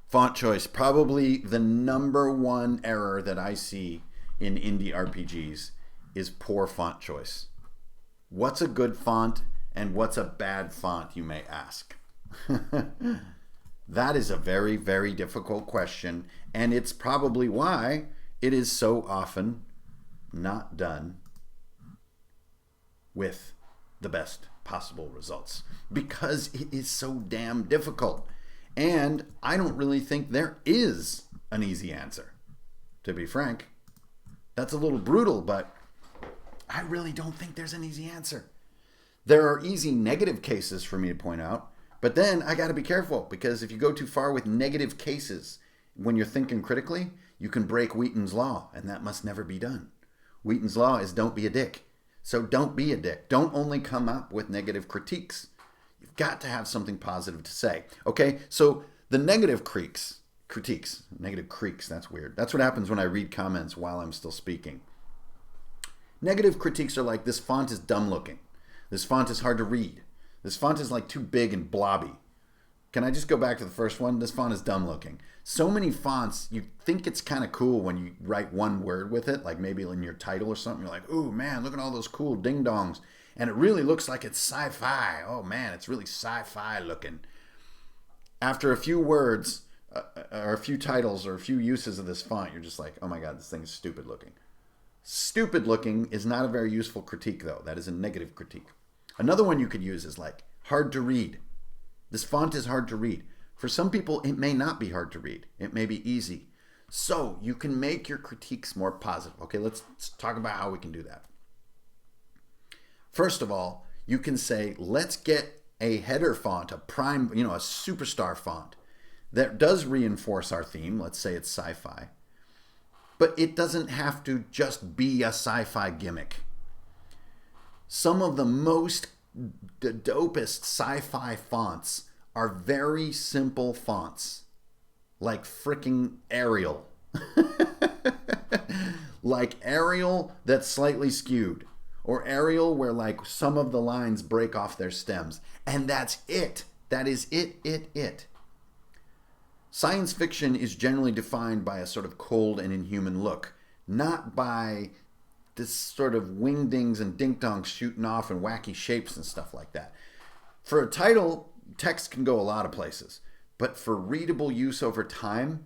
Font choice. Probably the #1 error that I see in indie RPGs is poor font choice. What's a good font and what's a bad font, you may ask? That is a very, very difficult question, and it's probably why it is so often not done with the best possible results, because it is so damn difficult. And I don't really think there is an easy answer, to be frank. That's a little brutal, but I really don't think there's an easy answer. There are easy negative cases for me to point out, but then I got to be careful, because if you go too far with negative cases when you're thinking critically, you can break Wheaton's law, and that must never be done. Wheaton's law is don't be a dick. So don't be a dick. Don't only come up with negative critiques. You've got to have something positive to say. Okay, so the negative critiques, that's weird. That's what happens when I read comments while I'm still speaking. Negative critiques are like, this font is dumb looking. This font is hard to read. This font is like too big and blobby. Can I just go back to the first one? This font is dumb looking. So many fonts, you think it's kind of cool when you write one word with it, like maybe in your title or something. You're like, ooh, man, look at all those cool ding-dongs. And it really looks like it's sci-fi. Oh, man, it's really sci-fi looking. After a few words, or a few titles, or a few uses of this font, you're just like, oh my God, this thing is stupid looking. Stupid looking is not a very useful critique, though. That is a negative critique. Another one you could use is like, hard to read. This font is hard to read. For some people, it may not be hard to read. It may be easy. So you can make your critiques more positive. Okay, let's talk about how we can do that. First of all, you can say, let's get a header font, a prime, a superstar font that does reinforce our theme. Let's say it's sci-fi. But it doesn't have to just be a sci-fi gimmick. Some of the most dopest sci-fi fonts are very simple fonts, like frickin' Arial. Like Arial that's slightly skewed, or Arial where like some of the lines break off their stems. And that's it. That is it. Science fiction is generally defined by a sort of cold and inhuman look, not by this sort of wingdings and dink-donks shooting off in wacky shapes and stuff like that. For a title, text can go a lot of places, but for readable use over time,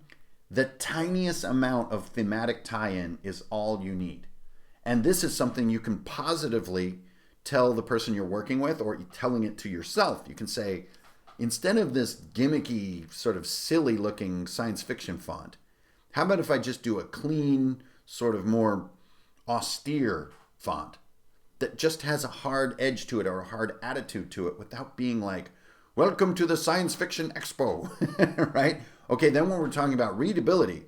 the tiniest amount of thematic tie-in is all you need. And this is something you can positively tell the person you're working with, or telling it to yourself. You can say, instead of this gimmicky, sort of silly looking science fiction font, how about if I just do a clean, sort of more austere font that just has a hard edge to it or a hard attitude to it without being like, welcome to the Science Fiction Expo, right? Okay, then when we're talking about readability,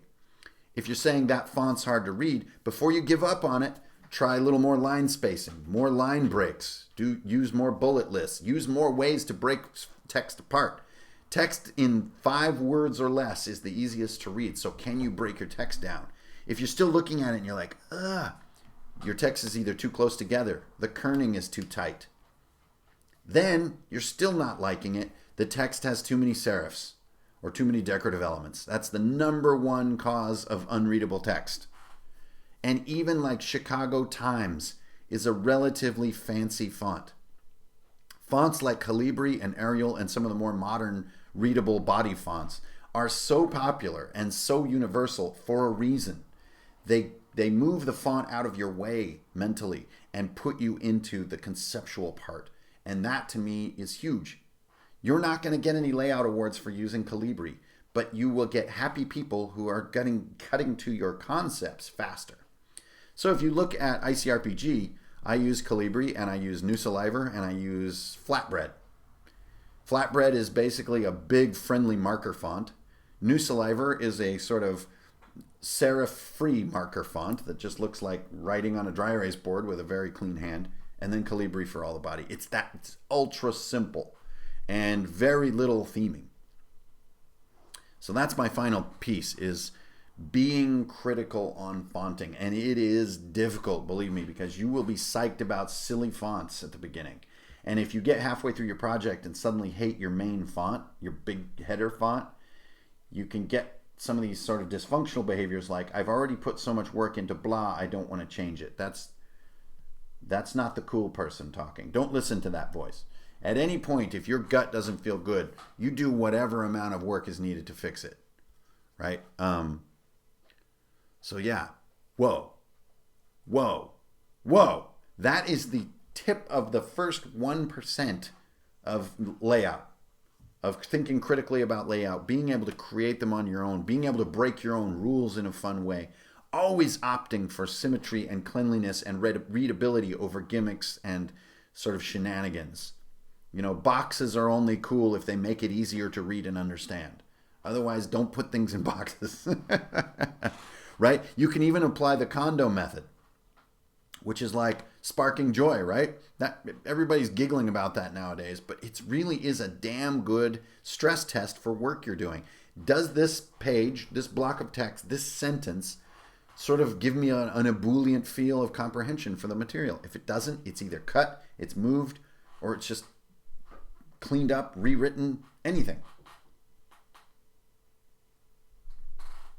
if you're saying that font's hard to read, before you give up on it, try a little more line spacing, more line breaks, use more bullet lists, use more ways to break text apart. Text in 5 words or less is the easiest to read, so can you break your text down? If you're still looking at it and you're like, your text is either too close together, the kerning is too tight, then you're still not liking it, the text has too many serifs or too many decorative elements. That's the #1 cause of unreadable text. And even like Chicago Times is a relatively fancy font. Fonts like Calibri and Arial and some of the more modern readable body fonts are so popular and so universal for a reason. They move the font out of your way mentally and put you into the conceptual part. And that to me is huge. You're not going to get any layout awards for using Calibri, but you will get happy people who are cutting to your concepts faster. So if you look at ICRPG, I use Calibri and I use New Saliver and I use Flatbread. Flatbread is basically a big friendly marker font. New Saliver is a sort of serif-free marker font that just looks like writing on a dry erase board with a very clean hand. And then Calibri for all the body. It's ultra simple and very little theming. So that's my final piece, is being critical on fonting. And it is difficult, believe me, because you will be psyched about silly fonts at the beginning. And if you get halfway through your project and suddenly hate your main font, your big header font, you can get some of these sort of dysfunctional behaviors like, I've already put so much work into blah, I don't want to change it. That's not the cool person talking. Don't listen to that voice. At any point, if your gut doesn't feel good, you do whatever amount of work is needed to fix it, right? So yeah, whoa. That is the tip of the first 1% of layout, of thinking critically about layout, being able to create them on your own, being able to break your own rules in a fun way. Always opting for symmetry and cleanliness and readability over gimmicks and sort of shenanigans. You know, boxes are only cool if they make it easier to read and understand. Otherwise, don't put things in boxes. Right? You can even apply the Kondo method, which is like sparking joy, right? That everybody's giggling about that nowadays, but it really is a damn good stress test for work you're doing. Does this page, this block of text, this sentence sort of give me an ebullient feel of comprehension for the material? If it doesn't, it's either cut, it's moved, or it's just cleaned up, rewritten, anything.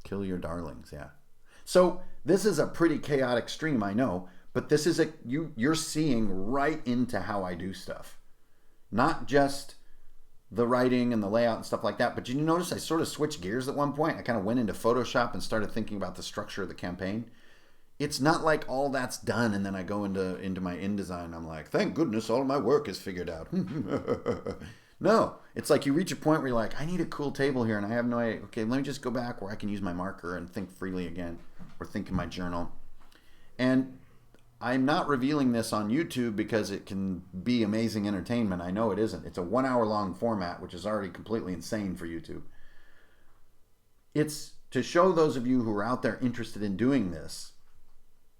Kill your darlings, yeah. So this is a pretty chaotic stream, I know, but this is you're seeing right into how I do stuff. Not just the writing and the layout and stuff like that, but did you notice I sort of switched gears at one point? I kind of went into Photoshop and started thinking about the structure of the campaign. It's not like all that's done and then I go into my InDesign and I'm like, thank goodness all of my work is figured out. No, it's like you reach a point where you're like, I need a cool table here and I have no idea. Okay, let me just go back where I can use my marker and think freely again, or think in my journal. And I'm not revealing this on YouTube because it can be amazing entertainment. I know it isn't. It's a 1 hour long format, which is already completely insane for YouTube. It's to show those of you who are out there interested in doing this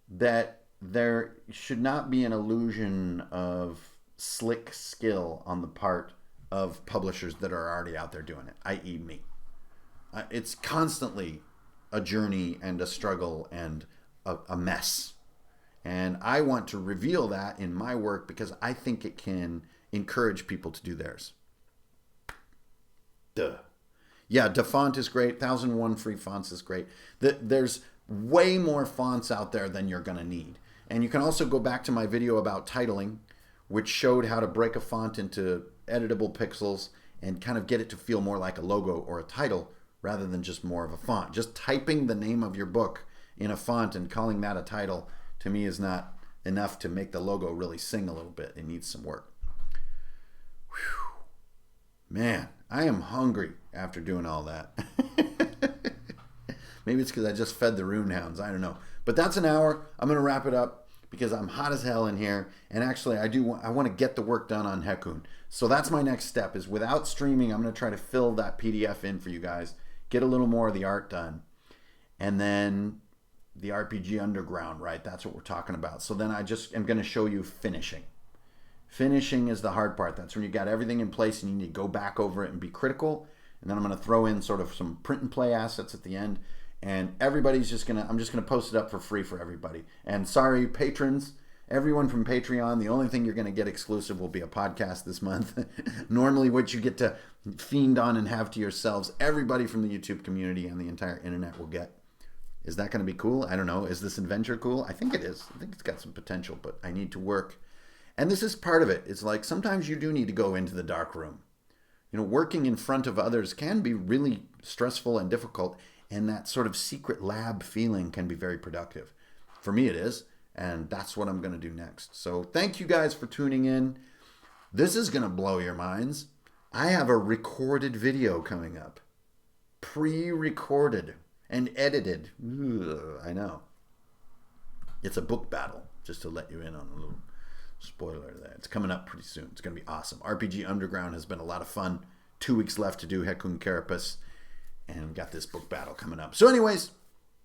that there should not be an illusion of slick skill on the part of publishers that are already out there doing it, i.e. me. It's constantly a journey and a struggle and a mess. And I want to reveal that in my work because I think it can encourage people to do theirs. Duh. Yeah, DaFont is great. 1001 free fonts is great. There's way more fonts out there than you're going to need. And you can also go back to my video about titling, which showed how to break a font into editable pixels and kind of get it to feel more like a logo or a title rather than just more of a font. Just typing the name of your book in a font and calling that a title, to me, is not enough to make the logo really sing a little bit. It needs some work. Whew. Man, I am hungry after doing all that. Maybe it's because I just fed the rune hounds. I don't know. But that's an hour. I'm going to wrap it up because I'm hot as hell in here. And actually, I want to get the work done on Hekun. So that's my next step, is without streaming, I'm going to try to fill that PDF in for you guys. Get a little more of the art done. And then the RPG Underground, right? That's what we're talking about. So then I just am going to show you finishing. Finishing is the hard part. That's when you got everything in place and you need to go back over it and be critical. And then I'm going to throw in sort of some print and play assets at the end. And everybody's just going to, I'm just going to post it up for free for everybody. And sorry, patrons, everyone from Patreon, the only thing you're going to get exclusive will be a podcast this month. Normally what you get to fiend on and have to yourselves, everybody from the YouTube community and the entire internet will get. Is that going to be cool? I don't know. Is this adventure cool? I think it is. I think it's got some potential, but I need to work. And this is part of it. It's like sometimes you do need to go into the dark room. You know, working in front of others can be really stressful and difficult. And that sort of secret lab feeling can be very productive. For me, it is. And that's what I'm going to do next. So thank you guys for tuning in. This is going to blow your minds. I have a recorded video coming up. Pre-recorded and edited. Ugh, I know. It's a book battle, just to let you in on a little spoiler there. It's coming up pretty soon. It's going to be awesome. RPG Underground has been a lot of fun. 2 weeks left to do Hekun Carapace. And got this book battle coming up. So anyways,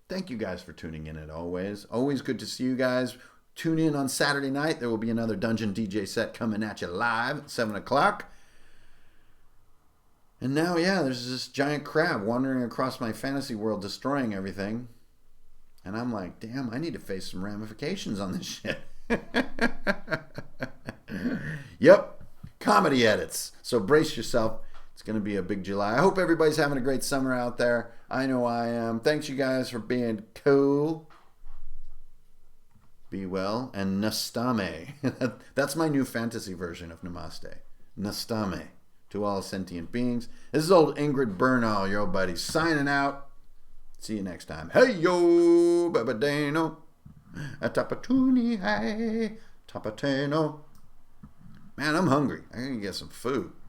thank you guys for tuning in as always. Always good to see you guys. Tune in on Saturday night. There will be another Dungeon DJ set coming at you live at 7 o'clock. And now, yeah, there's this giant crab wandering across my fantasy world, destroying everything. And I'm like, damn, I need to face some ramifications on this shit. Yep, comedy edits. So brace yourself. It's going to be a big July. I hope everybody's having a great summer out there. I know I am. Thanks, you guys, for being cool. Be well. And Nastame. That's my new fantasy version of Namaste. Nastame. To all sentient beings. This is old Ingrid Bernal, your old buddy, signing out. See you next time. Hey, yo, babadeno. Tapatuni, hey. Tapateno. Man, I'm hungry. I gotta get some food.